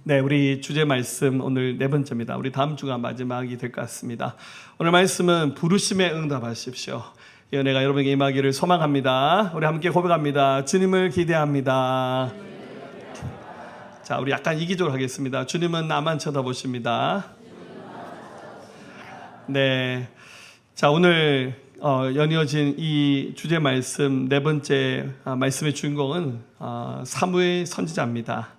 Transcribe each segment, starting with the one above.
네, 우리 주제 말씀 오늘 네 번째입니다. 우리 다음 주가 마지막이 될 것 같습니다. 오늘 말씀은 부르심에 응답하십시오. 이 은혜가 여러분에게 임하기를 소망합니다. 우리 함께 고백합니다. 주님을 기대합니다. 자, 우리 약간 이기적으로 하겠습니다. 주님은 나만 쳐다보십니다. 네, 자, 오늘 연이어진 이 주제 말씀 네 번째 말씀의 주인공은 사무엘 선지자입니다.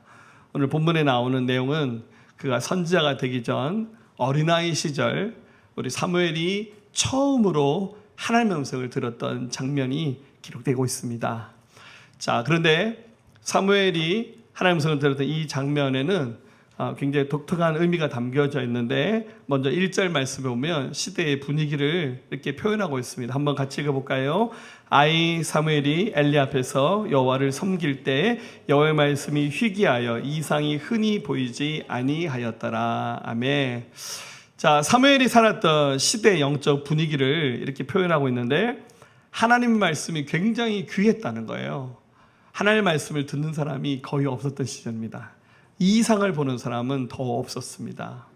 오늘 본문에 나오는 내용은 그가 선지자가 되기 전 어린아이 시절 우리 사무엘이 처음으로 하나님의 음성을 들었던 장면이 기록되고 있습니다. 자, 그런데 사무엘이 하나님의 음성을 들었던 이 장면에는 굉장히 독특한 의미가 담겨져 있는데, 먼저 1절 말씀에 보면 시대의 분위기를 이렇게 표현하고 있습니다. 한번 같이 읽어볼까요? 아이 사무엘이 엘리 앞에서 여호와를 섬길 때 여호와의 말씀이 희귀하여 이상이 흔히 보이지 아니하였더라. 아멘. 자, 사무엘이 살았던 시대의 영적 분위기를 이렇게 표현하고 있는데, 하나님의 말씀이 굉장히 귀했다는 거예요. 하나님의 말씀을 듣는 사람이 거의 없었던 시절입니다. 이상을 보는 사람은 더 없었습니다.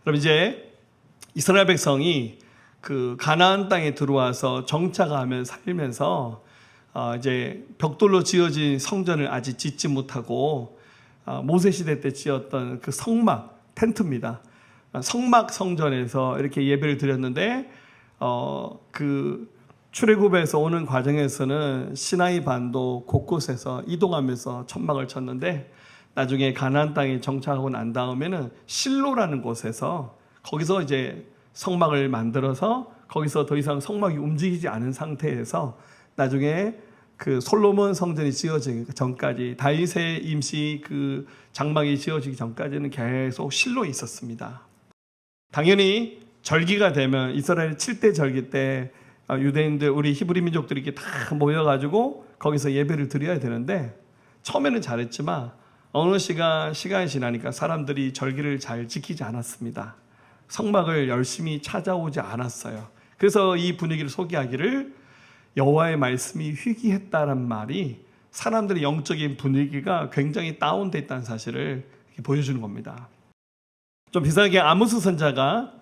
그럼 이제 이스라엘 백성이 그 가나안 땅에 들어와서 정착하며 살면서 이제 벽돌로 지어진 성전을 아직 짓지 못하고 모세 시대 때 지었던 그 성막 텐트입니다. 성막 성전에서 이렇게 예배를 드렸는데 그 출애굽에서 오는 과정에서는 시나이 반도 곳곳에서 이동하면서 천막을 쳤는데, 나중에 가나안 땅에 정착하고 난 다음에는 실로라는 곳에서 거기서 이제 성막을 만들어서 거기서 더 이상 성막이 움직이지 않은 상태에서 나중에 그 솔로몬 성전이 지어지기 전까지, 다윗의 임시 그 장막이 지어지기 전까지는 계속 실로에 있었습니다. 당연히 절기가 되면 이스라엘 7대 절기 때 유대인들, 우리 히브리 민족들이 이렇게 다 모여가지고 거기서 예배를 드려야 되는데, 처음에는 잘했지만 어느 시간이 지나니까 사람들이 절기를 잘 지키지 않았습니다. 성막을 열심히 찾아오지 않았어요. 그래서 이 분위기를 소개하기를 여호와의 말씀이 희귀했다는 말이 사람들의 영적인 분위기가 굉장히 다운돼 있다는 사실을 보여주는 겁니다. 좀 비슷하게 아모스 선지자가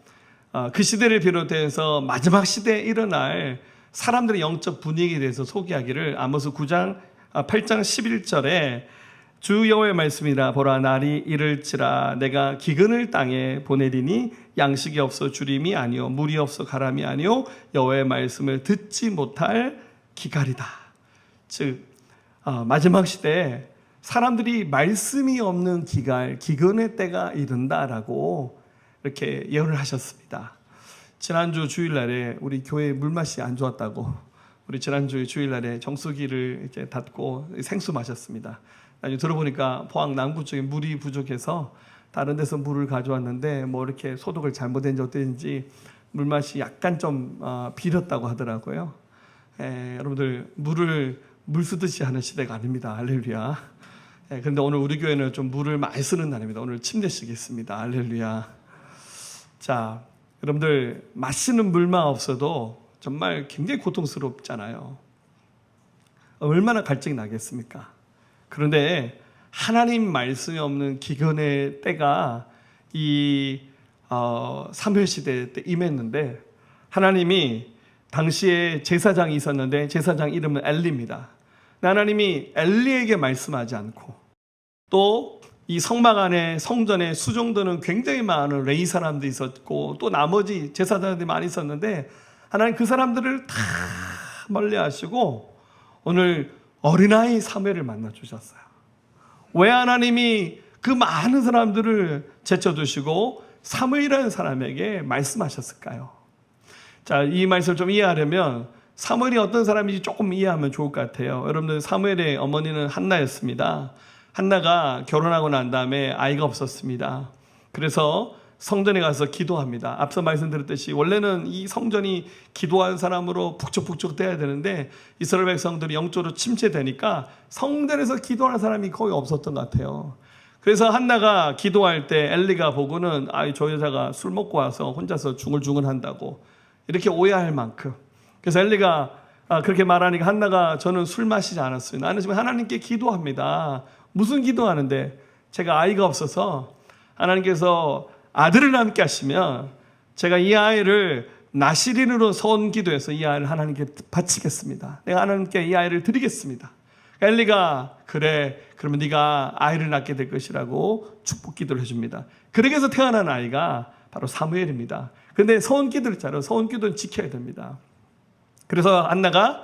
그 시대를 비롯해서 마지막 시대에 일어날 사람들의 영적 분위기에 대해서 소개하기를 아모스 9장 8장 11절에 주 여호와의 말씀이라, 보라 날이 이를지라 내가 기근을 땅에 보내리니 양식이 없어 주림이 아니요 물이 없어 가람이 아니요 여호와의 말씀을 듣지 못할 기갈이다. 즉 마지막 시대에 사람들이 말씀이 없는 기갈, 기근의 때가 이른다라고 이렇게 예언을 하셨습니다. 지난주 주일날에 우리 교회 물맛이 안 좋았다고, 우리 지난주 주일날에 정수기를 이제 닫고 생수 마셨습니다. 나중에 들어보니까 포항 남구 쪽에 물이 부족해서 다른 데서 물을 가져왔는데 뭐 이렇게 소독을 잘못했는지 어땠는지 물맛이 약간 좀 비렸다고 하더라고요. 여러분들 물 쓰듯이 하는 시대가 아닙니다. 할렐루야. 그런데 오늘 우리 교회는 좀 물을 많이 쓰는 날입니다. 오늘 침대씩 있습니다. 할렐루야. 자, 여러분들 마시는 물만 없어도 정말 굉장히 고통스럽잖아요. 얼마나 갈증이 나겠습니까? 그런데 하나님 말씀이 없는 기근의 때가 이 사무엘 시대 때 임했는데, 하나님이 당시에 제사장이 있었는데 제사장 이름은 엘리입니다. 하나님이 엘리에게 말씀하지 않고, 또 이 성막 안에 성전에 수종드는 굉장히 많은 레위 사람들이 있었고, 또 나머지 제사장들이 많이 있었는데 하나님 그 사람들을 다 멀리하시고 오늘 어린아이 사무엘을 만나 주셨어요. 왜 하나님이 그 많은 사람들을 제쳐두시고 사무엘이라는 사람에게 말씀하셨을까요? 자, 이 말씀을 좀 이해하려면 사무엘이 어떤 사람인지 조금 이해하면 좋을 것 같아요. 여러분들, 사무엘의 어머니는 한나였습니다. 한나가 결혼하고 난 다음에 아이가 없었습니다. 그래서 성전에 가서 기도합니다. 앞서 말씀드렸듯이 원래는 이 성전이 기도하는 사람으로 북적북적 돼야 되는데 이스라엘 백성들이 영적으로 침체되니까 성전에서 기도하는 사람이 거의 없었던 것 같아요. 그래서 한나가 기도할 때 엘리가 보고는 저 여자가 술 먹고 와서 혼자서 중얼중얼 한다고 이렇게 오해할 만큼, 그래서 엘리가 그렇게 말하니까 한나가 저는 술 마시지 않았어요. 나는 지금 하나님께 기도합니다. 무슨 기도하는데? 제가 아이가 없어서 하나님께서 아들을 남게 하시면 제가 이 아이를 나시린으로 소원 기도해서 이 아이를 하나님께 바치겠습니다. 내가 하나님께 이 아이를 드리겠습니다. 엘리가 그래 그러면 네가 아이를 낳게 될 것이라고 축복 기도를 해줍니다. 그렇게 해서 태어난 아이가 바로 사무엘입니다. 그런데 소원 기도를 했잖아요. 소원 기도는 지켜야 됩니다. 그래서 한나가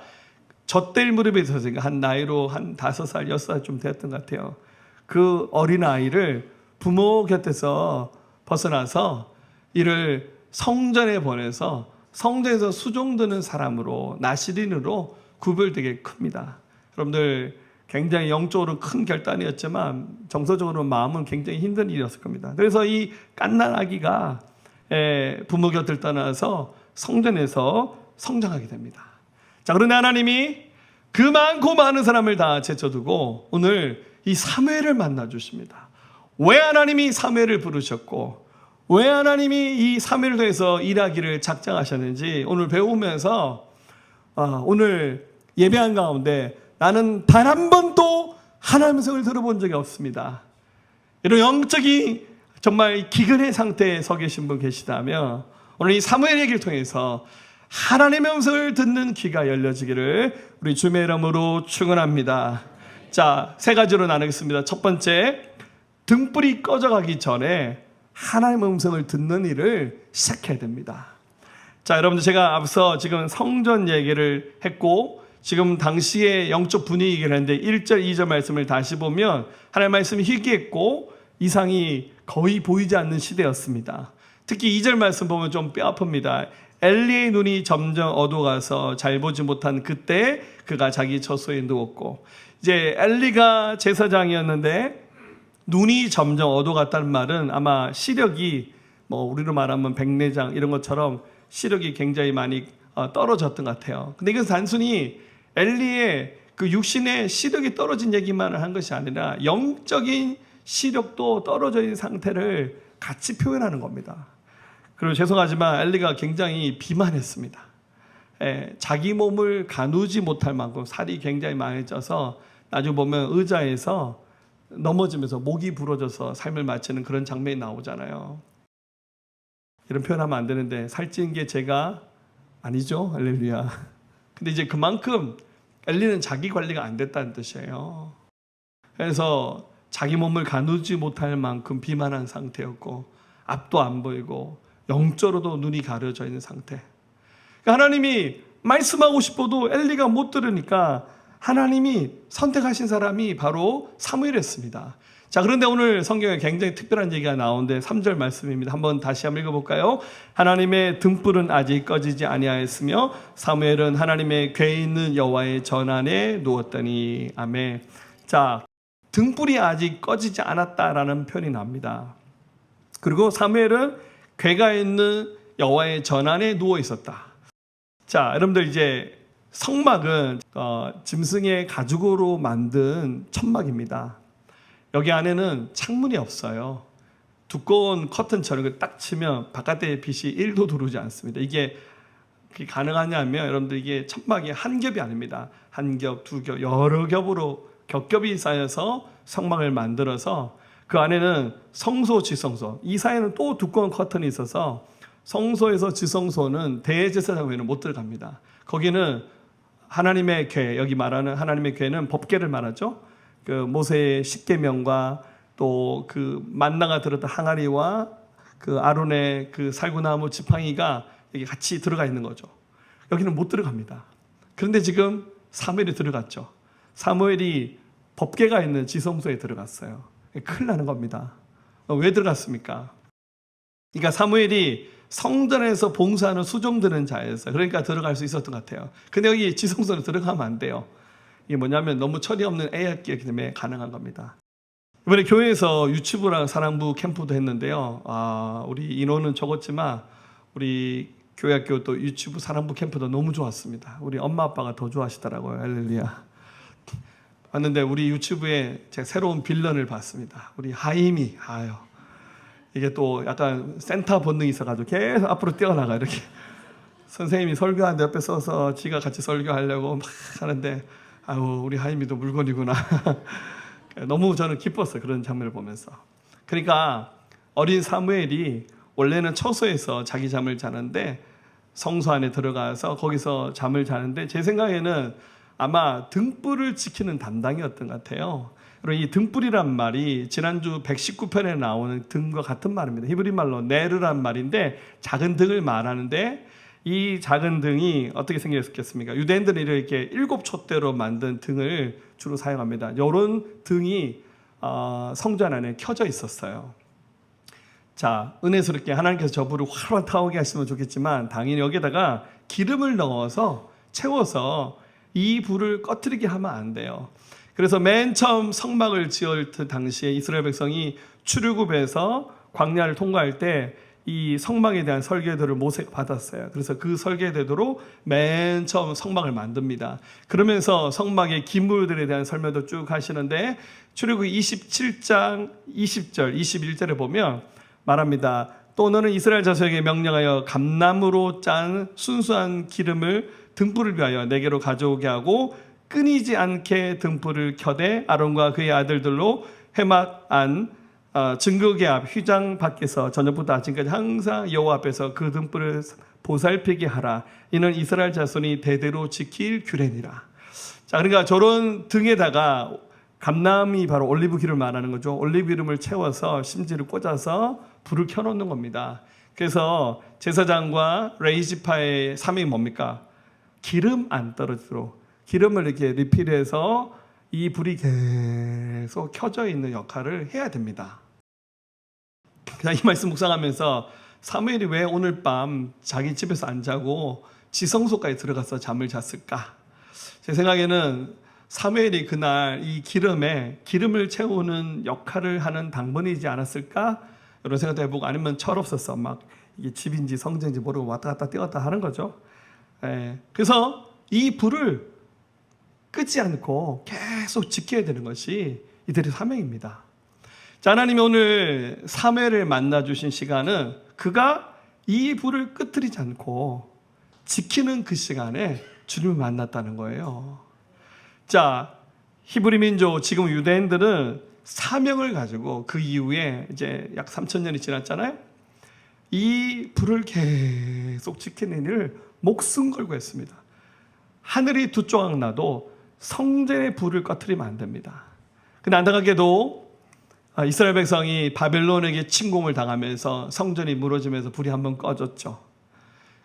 젖될 무렵에 있었으니까 한 나이로 한 5살, 6살쯤 되었던 것 같아요. 그 어린 아이를 부모 곁에서 벗어나서 이를 성전에 보내서 성전에서 수종드는 사람으로 나시린으로 구별되게 큽니다. 여러분들 굉장히 영적으로 큰 결단이었지만 정서적으로 마음은 굉장히 힘든 일이었을 겁니다. 그래서 이 갓난아기가 부모 곁을 떠나서 성전에서 성장하게 됩니다. 자, 그런데 하나님이 그 많고 많은 사람을 다 제쳐두고 오늘 이 사무엘을 만나 주십니다. 왜 하나님이 사무엘을 부르셨고 왜 하나님이 이 사무엘을 통해서 일하기를 작정하셨는지 오늘 배우면서 오늘 예배한 가운데 나는 단 한 번도 하나님의 음성을 들어본 적이 없습니다. 이런 영적인 정말 기근의 상태에 서 계신 분 계시다면 오늘 이 사무엘 얘기를 통해서 하나님의 음성을 듣는 귀가 열려지기를 우리 주의 이름으로 축원합니다. 자, 3가지로 나누겠습니다. 첫 번째, 등불이 꺼져가기 전에 하나님의 음성을 듣는 일을 시작해야 됩니다. 자, 여러분들 제가 앞서 지금 성전 얘기를 했고 지금 당시의 영적 분위기를 했는데 1절, 2절 말씀을 다시 보면 하나님의 말씀이 희귀했고 이상이 거의 보이지 않는 시대였습니다. 특히 2절 말씀 보면 좀 뼈 아픕니다. 엘리의 눈이 점점 어두워가서 잘 보지 못한 그때 그가 자기 처소에 누웠고, 이제 엘리가 제사장이었는데 눈이 점점 어두워갔다는 말은 아마 시력이 우리로 말하면 백내장 이런 것처럼 시력이 굉장히 많이 떨어졌던 것 같아요. 근데 이건 단순히 엘리의 그 육신의 시력이 떨어진 얘기만 한 것이 아니라 영적인 시력도 떨어져 있는 상태를 같이 표현하는 겁니다. 그리고 죄송하지만 엘리가 굉장히 비만했습니다. 자기 몸을 가누지 못할 만큼 살이 굉장히 많이 쪄서 나중에 보면 의자에서 넘어지면서 목이 부러져서 삶을 마치는 그런 장면이 나오잖아요. 이런 표현하면 안 되는데 살찐 게 제가 아니죠. 할렐루야. 근데 이제 그만큼 엘리는 자기 관리가 안 됐다는 뜻이에요. 그래서 자기 몸을 가누지 못할 만큼 비만한 상태였고 앞도 안 보이고 영적으로도 눈이 가려져 있는 상태. 그러니까 하나님이 말씀하고 싶어도 엘리가 못 들으니까 하나님이 선택하신 사람이 바로 사무엘이었습니다. 자, 그런데 오늘 성경에 굉장히 특별한 얘기가 나오는데 3절 말씀입니다. 한번 다시 한번 읽어볼까요? 하나님의 등불은 아직 꺼지지 아니하였으며 사무엘은 하나님의 궤에 있는 여호와의 전안에 누웠더니. 아멘. 자, 등불이 아직 꺼지지 않았다라는 표현이 납니다. 그리고 사무엘은 궤가 있는 여호와의 전안에 누워 있었다. 자, 여러분들 이제 성막은 짐승의 가죽으로 만든 천막입니다. 여기 안에는 창문이 없어요. 두꺼운 커튼처럼 딱 치면 바깥의 빛이 1도 들어오지 않습니다. 이게 가능하냐면 여러분들 이게 천막이 한 겹이 아닙니다. 한 겹, 두 겹, 여러 겹으로 겹겹이 쌓여서 성막을 만들어서 그 안에는 성소, 지성소, 이 사이에는 또 두꺼운 커튼이 있어서 성소에서 지성소는 대제사장 외에는 못 들어갑니다. 거기는 하나님의 궤, 여기 말하는 하나님의 궤는 법궤를 말하죠. 그 모세의 십계명과 또 그 만나가 들었던 항아리와 그 아론의 그 살구나무 지팡이가 여기 같이 들어가 있는 거죠. 여기는 못 들어갑니다. 그런데 지금 사무엘이 들어갔죠. 사무엘이 법궤가 있는 지성소에 들어갔어요. 큰일 나는 겁니다. 왜 들어갔습니까? 그러니까 사무엘이 성전에서 봉사하는 수종드는 자였어요. 그러니까 들어갈 수 있었던 것 같아요. 근데 여기 지성소에 들어가면 안 돼요. 이게 뭐냐면 너무 철이 없는 애였기 때문에 가능한 겁니다. 이번에 교회에서 유치부랑 사랑부 캠프도 했는데요. 우리 인원은 적었지만 우리 교회 학교 또 유치부 사랑부 캠프도 너무 좋았습니다. 우리 엄마 아빠가 더 좋아하시더라고요. 할렐루야. 봤는데 우리 유치부에 제가 새로운 빌런을 봤습니다. 우리 하임이. 이게 또 약간 센터 본능이 있어가지고 계속 앞으로 뛰어나가 이렇게. 선생님이 설교하는데 옆에 서서 지가 같이 설교하려고 막 하는데 우리 하임이도 물건이구나. 너무 저는 기뻤어요. 그런 장면을 보면서. 그러니까 어린 사무엘이 원래는 처소에서 자기 잠을 자는데 성소 안에 들어가서 거기서 잠을 자는데 제 생각에는 아마 등불을 지키는 담당이었던 것 같아요. 그리고 이 등불이란 말이 지난주 119편에 나오는 등과 같은 말입니다. 히브리 말로 네르란 말인데 작은 등을 말하는데 이 작은 등이 어떻게 생겼겠습니까? 유대인들은 이렇게 7촛대로 만든 등을 주로 사용합니다. 이런 등이 성전 안에 켜져 있었어요. 자, 은혜스럽게 하나님께서 저 불을 활활 타오게 하시면 좋겠지만 당연히 여기다가 기름을 넣어서 채워서 이 불을 꺼뜨리게 하면 안 돼요. 그래서 맨 처음 성막을 지을 당시에 이스라엘 백성이 출애굽에서 광야를 통과할 때 이 성막에 대한 설계도를 모세가 받았어요. 그래서 그 설계대로로 맨 처음 성막을 만듭니다. 그러면서 성막의 기물들에 대한 설명도 쭉 하시는데 출애굽 27장 20절 21절에 보면 말합니다. 또 너는 이스라엘 자손에게 명령하여 감나무로 짠 순수한 기름을 등불을 위하여 내게로 가져오게 하고 끊이지 않게 등불을 켜되 아론과 그의 아들들로 회막 안 증거계 앞 휘장 밖에서 저녁부터 아침까지 항상 여호와 앞에서 그 등불을 보살피게 하라. 이는 이스라엘 자손이 대대로 지킬 규례니라. 자, 그러니까 저런 등에다가 감람이 바로 올리브 기름을 말하는 거죠. 올리브 기름을 채워서 심지를 꽂아서 불을 켜놓는 겁니다. 그래서 제사장과 레이지파의 사명이 뭡니까? 기름 안 떨어지도록 기름을 이렇게 리필해서 이 불이 계속 켜져 있는 역할을 해야 됩니다. 이 말씀 묵상하면서 사무엘이 왜 오늘 밤 자기 집에서 안 자고 지성소까지 들어가서 잠을 잤을까? 제 생각에는 사무엘이 그날 이 기름에 기름을 채우는 역할을 하는 당번이지 않았을까? 이런 생각도 해보고 아니면 철없어서 막 이게 집인지 성전인지 모르고 왔다 갔다 뛰었다 하는 거죠. 그래서 이 불을 끄지 않고 계속 지켜야 되는 것이 이들의 사명입니다. 자, 하나님이 오늘 사무엘을 만나주신 시간은 그가 이 불을 끄트리지 않고 지키는 그 시간에 주님을 만났다는 거예요. 자, 히브리 민족, 지금 유대인들은 사명을 가지고 그 이후에 이제 약 3,000년이 지났잖아요. 이 불을 계속 지키는 일을 목숨 걸고 했습니다. 하늘이 두 조각 나도 성전의 불을 꺼트리면 안 됩니다. 근데 안타깝게도 이스라엘 백성이 바벨론에게 침공을 당하면서 성전이 무너지면서 불이 한번 꺼졌죠.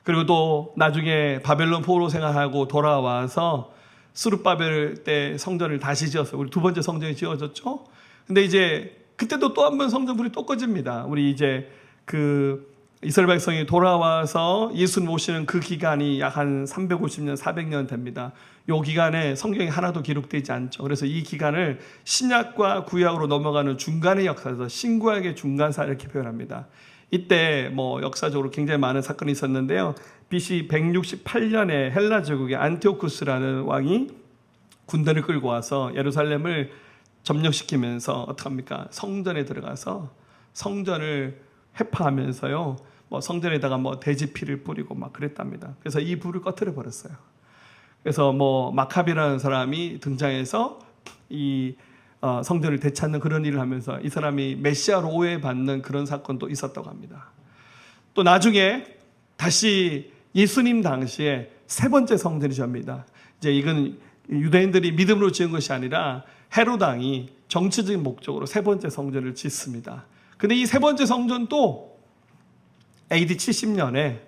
그리고 또 나중에 바벨론 포로 생활하고 돌아와서 스룹바벨 때 성전을 다시 지었어요. 우리 두 번째 성전이 지어졌죠. 근데 이제 그때도 또 한 번 성전 불이 또 꺼집니다. 우리 이제 그 이스라엘 백성이 돌아와서 예수님 오시는 그 기간이 약 한 350년, 400년 됩니다. 이 기간에 성경에 하나도 기록되지 않죠. 그래서 이 기간을 신약과 구약으로 넘어가는 중간의 역사에서 신구약의 중간사 이렇게 표현합니다. 이때 뭐 역사적으로 굉장히 많은 사건이 있었는데요. BC 168년에 헬라 제국의 안티오쿠스라는 왕이 군대를 끌고 와서 예루살렘을 점령시키면서 어떡합니까? 성전에 들어가서 성전을 회파하면서요. 뭐 성전에다가 뭐 돼지피를 뿌리고 막 그랬답니다. 그래서 이 불을 꺼트려 버렸어요. 그래서 뭐 마카비라는 사람이 등장해서 이 성전을 되찾는 그런 일을 하면서 이 사람이 메시아로 오해받는 그런 사건도 있었다고 합니다. 또 나중에 다시 예수님 당시에 세 번째 성전이 접니다. 이제 이건 유대인들이 믿음으로 지은 것이 아니라 헤롯 왕이 정치적인 목적으로 세 번째 성전을 짓습니다. 근데 이 세 번째 성전도 AD 70년에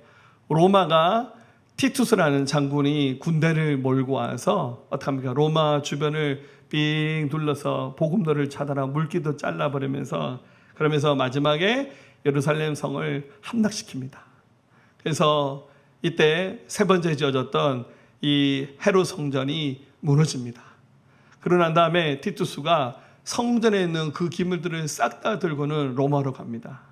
로마가 티투스라는 장군이 군대를 몰고 와서 어떡합니까? 로마 주변을 빙 둘러서 복음도를 차단하고 물기도 잘라버리면서 그러면서 마지막에 예루살렘 성을 함락시킵니다. 그래서 이때 세 번째 지어졌던 이 헤롯 성전이 무너집니다. 그러고 난 다음에 티투스가 성전에 있는 그 기물들을 싹 다 들고는 로마로 갑니다.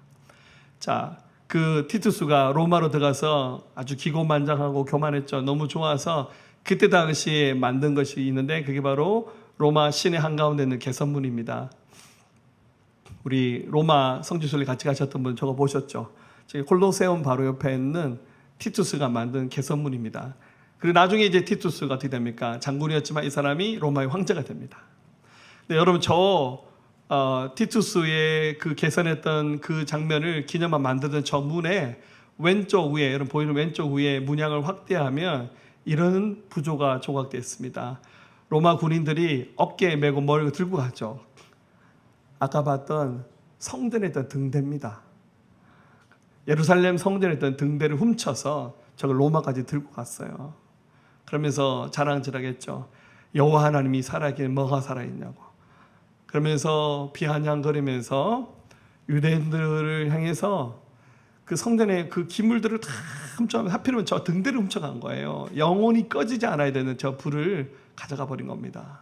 자, 그 티투스가 로마로 들어가서 아주 기고만장하고 교만했죠. 너무 좋아서 그때 당시에 만든 것이 있는데 그게 바로 로마 시내 한가운데 있는 개선문입니다. 우리 로마 성지순례 같이 가셨던 분 저거 보셨죠? 저기 콜로세움 바로 옆에 있는 티투스가 만든 개선문입니다. 그리고 나중에 이제 티투스가 어떻게 됩니까? 장군이었지만 이 사람이 로마의 황제가 됩니다. 근데 여러분 티투스의 그 개선했던 그 장면을 기념한 만들던 저 문에 왼쪽 위에, 여러분 보이는 왼쪽 위에 문양을 확대하면 이런 부조가 조각되어 있습니다. 로마 군인들이 어깨에 메고 뭘 들고 가죠. 아까 봤던 성전에 있던 등대입니다. 예루살렘 성전에 있던 등대를 훔쳐서 저걸 로마까지 들고 갔어요. 그러면서 자랑질하겠죠. 여호와 하나님이 살아있기에 뭐가 살아있냐고. 그러면서 비아냥거리면서 유대인들을 향해서 그 성전의 그 기물들을 다 훔쳐가면서 하필이면 저 등대를 훔쳐간 거예요. 영원히 꺼지지 않아야 되는 저 불을 가져가 버린 겁니다.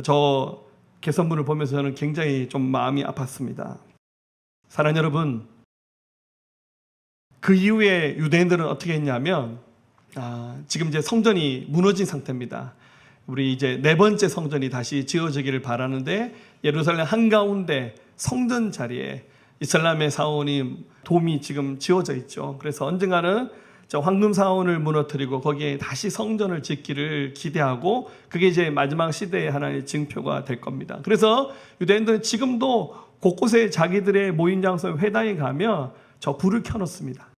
저 개선문을 보면서 저는 굉장히 좀 마음이 아팠습니다. 사랑하는 여러분, 그 이후에 유대인들은 어떻게 했냐면 지금 이제 성전이 무너진 상태입니다. 우리 이제 네 번째 성전이 다시 지어지기를 바라는데 예루살렘 한가운데 성전 자리에 이슬람의 사원이 돔이 지금 지어져 있죠. 그래서 언젠가는 저 황금 사원을 무너뜨리고 거기에 다시 성전을 짓기를 기대하고 그게 이제 마지막 시대의 하나의 징표가 될 겁니다. 그래서 유대인들은 지금도 곳곳에 자기들의 모임 장소에 회당에 가면 저 불을 켜놓습니다.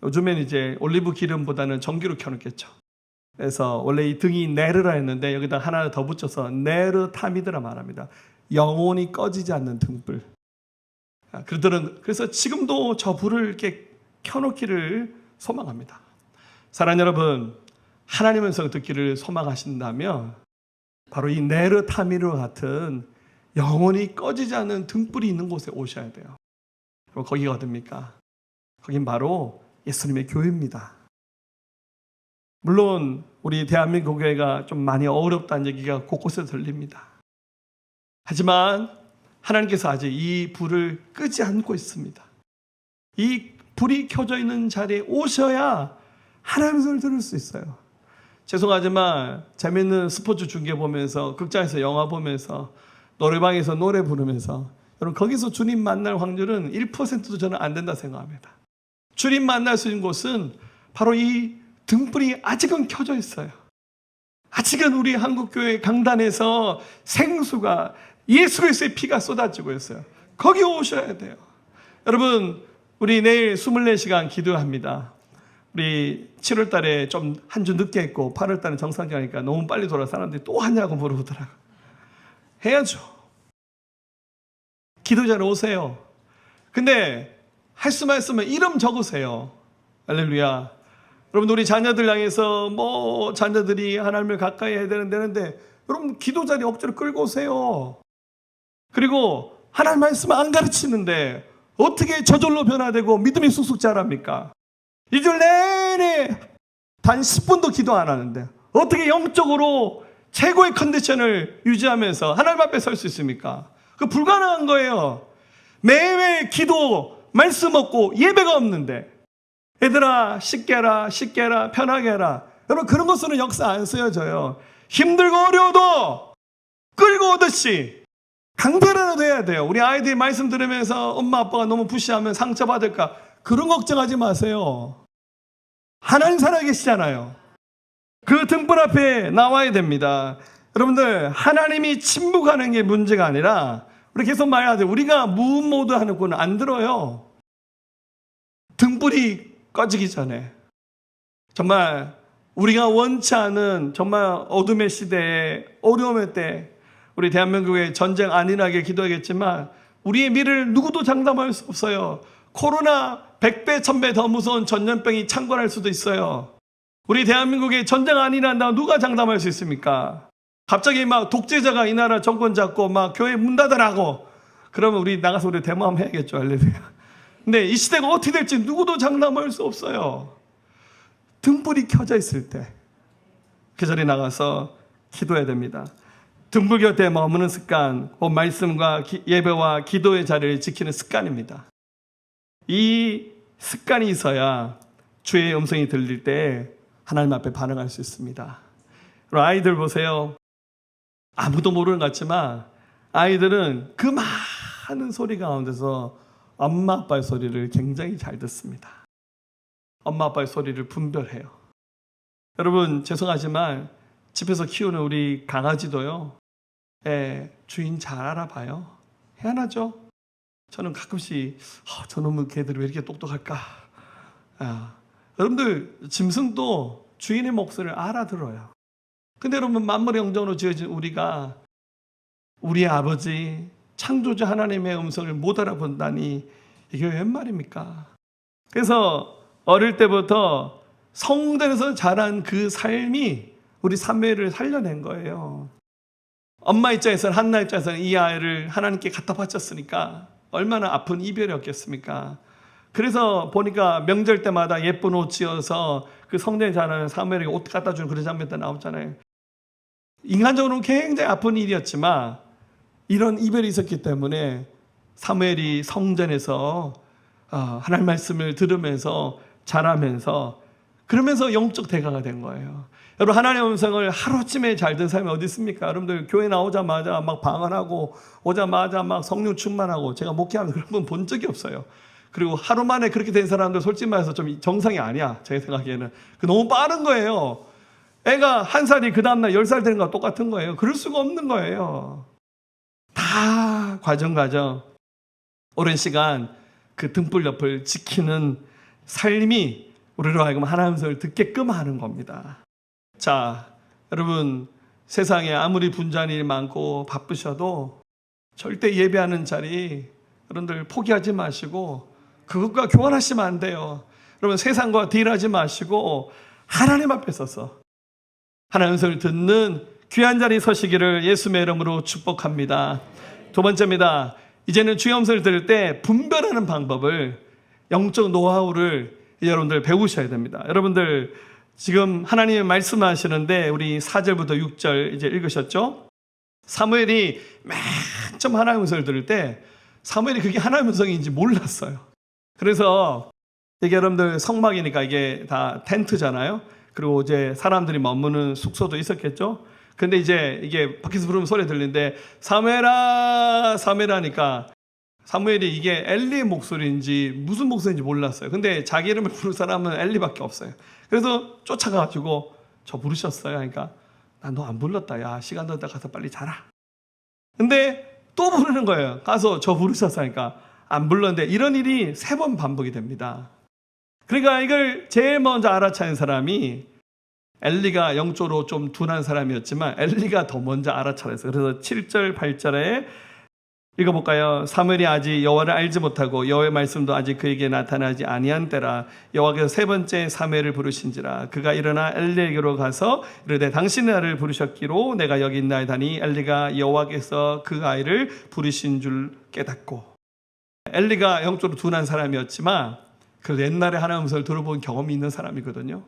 요즘엔 이제 올리브 기름보다는 전기로 켜놓겠죠. 그래서 원래 이 등이 네르라 했는데 여기다 하나 더 붙여서 네르 타미드라 말합니다. 영원히 꺼지지 않는 등불. 그들은 그래서 지금도 저 불을 이렇게 켜놓기를 소망합니다. 사랑하는 여러분, 하나님의 음성을 듣기를 소망하신다면 바로 이 네르 타미르 같은 영원히 꺼지지 않는 등불이 있는 곳에 오셔야 돼요. 그럼 거기가 어딥니까? 거긴 바로 예수님의 교회입니다. 물론 우리 대한민국 교회가 좀 많이 어렵다는 얘기가 곳곳에서 들립니다. 하지만 하나님께서 아직 이 불을 끄지 않고 있습니다. 이 불이 켜져 있는 자리에 오셔야 하나님의 소리를 들을 수 있어요. 죄송하지만 재밌는 스포츠 중계 보면서 극장에서 영화 보면서 노래방에서 노래 부르면서 여러분 거기서 주님 만날 확률은 1%도 저는 안 된다 생각합니다. 주님 만날 수 있는 곳은 바로 이 등불이 아직은 켜져 있어요. 아직은 우리 한국교회 강단에서 생수가 예수 그리스도의 피가 쏟아지고 있어요. 거기 오셔야 돼요. 여러분 우리 내일 24시간 기도합니다. 우리 7월 달에 좀 한 주 늦게 했고 8월 달에 정상기 하니까 너무 빨리 돌아 사람들이 또 하냐고 물어보더라고요. 해야죠. 기도자로 오세요. 근데 할 수만 있으면 이름 적으세요. 할렐루야. 여러분 우리 자녀들 향해서 자녀들이 하나님을 가까이 해야 되는데 여러분 기도 자리 억지로 끌고 오세요. 그리고 하나님 말씀 안 가르치는데 어떻게 저절로 변화되고 믿음이 쑥쑥 자랍니까? 2주 내내 단 10분도 기도 안 하는데 어떻게 영적으로 최고의 컨디션을 유지하면서 하나님 앞에 설 수 있습니까? 그 불가능한 거예요. 매일 기도 말씀 없고 예배가 없는데 얘들아 쉽게 해라 편하게 해라. 여러분 그런 것으로는 역사 안 쓰여져요. 힘들고 어려워도 끌고 오듯이 강제로라도 해야 돼요. 우리 아이들이 말씀 들으면서 엄마 아빠가 너무 푸시하면 상처받을까 그런 걱정하지 마세요. 하나님 살아계시잖아요. 그 등불 앞에 나와야 됩니다. 여러분들 하나님이 침묵하는 게 문제가 아니라 우리 계속 말해야 돼요. 우리가 무음 모드 하는 거는 안 들어요. 등불이 꺼지기 전에 정말 우리가 원치 않은 정말 어둠의 시대에 어려움의 때 우리 대한민국의 전쟁 안일하게 기도하겠지만 우리의 미래를 누구도 장담할 수 없어요. 코로나 100배 1000배 더 무서운 전염병이 창궐할 수도 있어요. 우리 대한민국의 전쟁 안일한다고 누가 장담할 수 있습니까? 갑자기 막 독재자가 이 나라 정권 잡고 막 교회 문 닫으라고 그러면 우리 나가서 우리 데모하면 해야겠죠. 할렐루야. 근데 이 시대가 어떻게 될지 누구도 장담할 수 없어요. 등불이 켜져 있을 때 그 자리에 나가서 기도해야 됩니다. 등불 곁에 머무는 습관, 말씀과 예배와 기도의 자리를 지키는 습관입니다. 이 습관이 있어야 주의 음성이 들릴 때 하나님 앞에 반응할 수 있습니다. 그리고 아이들 보세요. 아무도 모르는 것 같지만 아이들은 그 많은 소리 가운데서 엄마 아빠의 소리를 굉장히 잘 듣습니다. 엄마 아빠의 소리를 분별해요. 여러분 죄송하지만 집에서 키우는 우리 강아지도요. 주인 잘 알아봐요. 희한하죠? 저는 가끔씩 저놈의 개들이 왜 이렇게 똑똑할까? 여러분들 짐승도 주인의 목소리를 알아들어요. 근데 여러분 만물의 영정으로 지어진 우리가 우리의 아버지 창조주 하나님의 음성을 못 알아본다니 이게 웬 말입니까? 그래서 어릴 때부터 성전에서 자란 그 삶이 우리 사무엘을 살려낸 거예요. 엄마 입장에서는 한나 입장에서는 이 아이를 하나님께 갖다 바쳤으니까 얼마나 아픈 이별이었겠습니까? 그래서 보니까 명절 때마다 예쁜 옷 지어서 그 성전에 자라는 사무엘에게 옷 갖다 주는 그런 장면도 나오잖아요. 인간적으로는 굉장히 아픈 일이었지만 이런 이별이 있었기 때문에 사무엘이 성전에서 하나님 말씀을 들으면서 자라면서 그러면서 영적 대가가 된 거예요. 여러분 하나님의 음성을 하루아침에 잘 듣는 사람이 어디 있습니까? 여러분들 교회 나오자마자 막 방언하고 오자마자 막 성령 충만하고 제가 목회하는 그런 분 본 적이 없어요. 그리고 하루 만에 그렇게 된 사람들 솔직히 말해서 좀 정상이 아니야. 제 생각에는. 너무 빠른 거예요. 애가 1살이 그 다음날 10살 되는 거와 똑같은 거예요. 그럴 수가 없는 거예요. 다 과정 오랜 시간 그 등불 옆을 지키는 삶이 우리로 하여금 하나님의 음성을 듣게끔 하는 겁니다. 자, 여러분 세상에 아무리 분주한 일이 많고 바쁘셔도 절대 예배하는 자리 여러분들 포기하지 마시고 그것과 교환하시면 안 돼요. 여러분 세상과 딜하지 마시고 하나님 앞에 서서 하나님의 음성을 듣는 귀한 자리 서시기를 예수의 이름으로 축복합니다. 두 번째입니다. 이제는 주의 음성을 들을 때 분별하는 방법을 영적 노하우를 여러분들 배우셔야 됩니다. 여러분들 지금 하나님이 말씀하시는데 우리 4절부터 6절 이제 읽으셨죠? 사무엘이 맨 처음 하나님의 음성을 들을 때 사무엘이 그게 하나님의 음성인지 몰랐어요. 그래서 이게 여러분들 성막이니까 이게 다 텐트잖아요. 그리고 이제 사람들이 머무는 숙소도 있었겠죠. 근데 이제 이게 밖에서 부르는 소리 들리는데 사무엘아 사무엘하니까 사무엘이 이게 엘리의 목소리인지 무슨 목소리인지 몰랐어요. 근데 자기 이름을 부를 사람은 엘리밖에 없어요. 그래서 쫓아가가지고 저 부르셨어요. 그러니까 나 너 안 불렀다. 야 시간 됐다 가서 빨리 자라. 근데 또 부르는 거예요. 가서 저 부르셨어요. 그러니까 안 불렀는데 이런 일이 3번 반복이 됩니다. 그러니까 이걸 제일 먼저 알아차린 사람이 엘리가 영적으로 좀 둔한 사람이었지만 엘리가 더 먼저 알아차렸어요. 그래서 7절 8절에 읽어볼까요? 사무엘이 아직 여호와를 알지 못하고 여호와의 말씀도 아직 그에게 나타나지 아니한 때라 여호와께서 3번째 사무엘을 부르신지라 그가 일어나 엘리에게로 가서 이르되 당신의 아이를 부르셨기로 내가 여기 있나이다니 엘리가 여호와께서 그 아이를 부르신 줄 깨닫고 엘리가 영적으로 둔한 사람이었지만 그래도 옛날에 하나님의 음성을 들어본 경험이 있는 사람이거든요.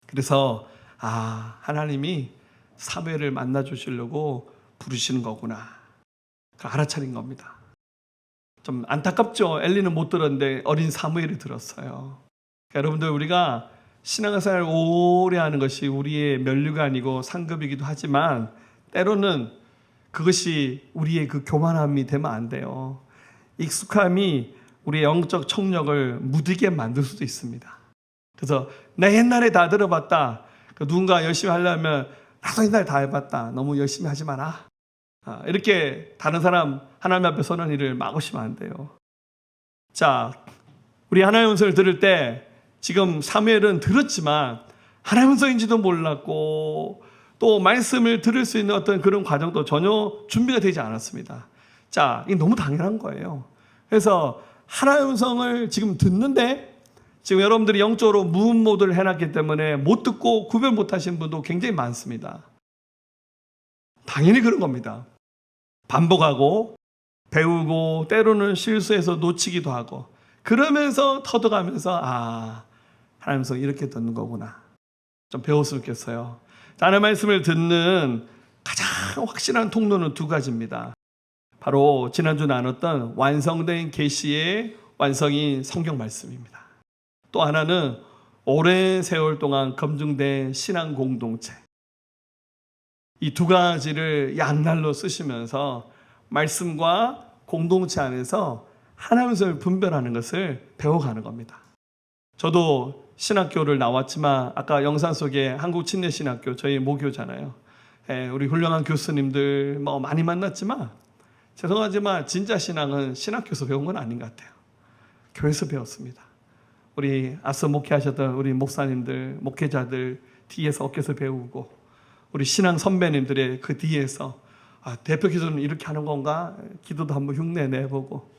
그래서 하나님이 사무엘을 만나 주시려고 부르시는 거구나. 알아차린 겁니다. 좀 안타깝죠. 엘리는 못 들었는데 어린 사무엘이 들었어요. 그러니까 여러분들 우리가 신앙생활 오래 하는 것이 우리의 면류가 아니고 상급이기도 하지만 때로는 그것이 우리의 그 교만함이 되면 안 돼요. 익숙함이 우리의 영적 청력을 무디게 만들 수도 있습니다. 그래서 내 옛날에 다 들어봤다. 누군가 열심히 하려면 나도 옛날에 다 해봤다. 너무 열심히 하지 마라. 이렇게 다른 사람 하나님 앞에 서는 일을 막으시면 안 돼요. 자, 우리 하나님의 음성을 들을 때 지금 사무엘은 들었지만 하나님의 음성인지도 몰랐고 또 말씀을 들을 수 있는 어떤 그런 과정도 전혀 준비가 되지 않았습니다. 자, 이게 너무 당연한 거예요. 그래서 하나님의 음성을 지금 듣는데 지금 여러분들이 영적으로 무음 모드를 해놨기 때문에 못 듣고 구별 못 하신 분도 굉장히 많습니다. 당연히 그런 겁니다. 반복하고 배우고 때로는 실수해서 놓치기도 하고 그러면서 터득하면서 하나님의 음성 이렇게 듣는 거구나. 좀 배웠으면 좋겠어요. 하나님의 말씀을 듣는 가장 확실한 통로는 2가지입니다. 바로 지난주 나눴던 완성된 계시의 완성인 성경 말씀입니다. 또 하나는 오랜 세월 동안 검증된 신앙 공동체. 이 2가지를 양날로 쓰시면서 말씀과 공동체 안에서 하나님의 음성을 분별하는 것을 배워가는 겁니다. 저도 신학교를 나왔지만 아까 영상 속에 한국침례신학교 저희 모교잖아요. 우리 훌륭한 교수님들 뭐 많이 만났지만 죄송하지만 진짜 신앙은 신학교에서 배운 건 아닌 것 같아요. 교회에서 배웠습니다. 우리 앞서 목회하셨던 우리 목사님들, 목회자들 뒤에서 어깨에서 배우고 우리 신앙 선배님들의 그 뒤에서 대표 기도는 이렇게 하는 건가? 기도도 한번 흉내 내보고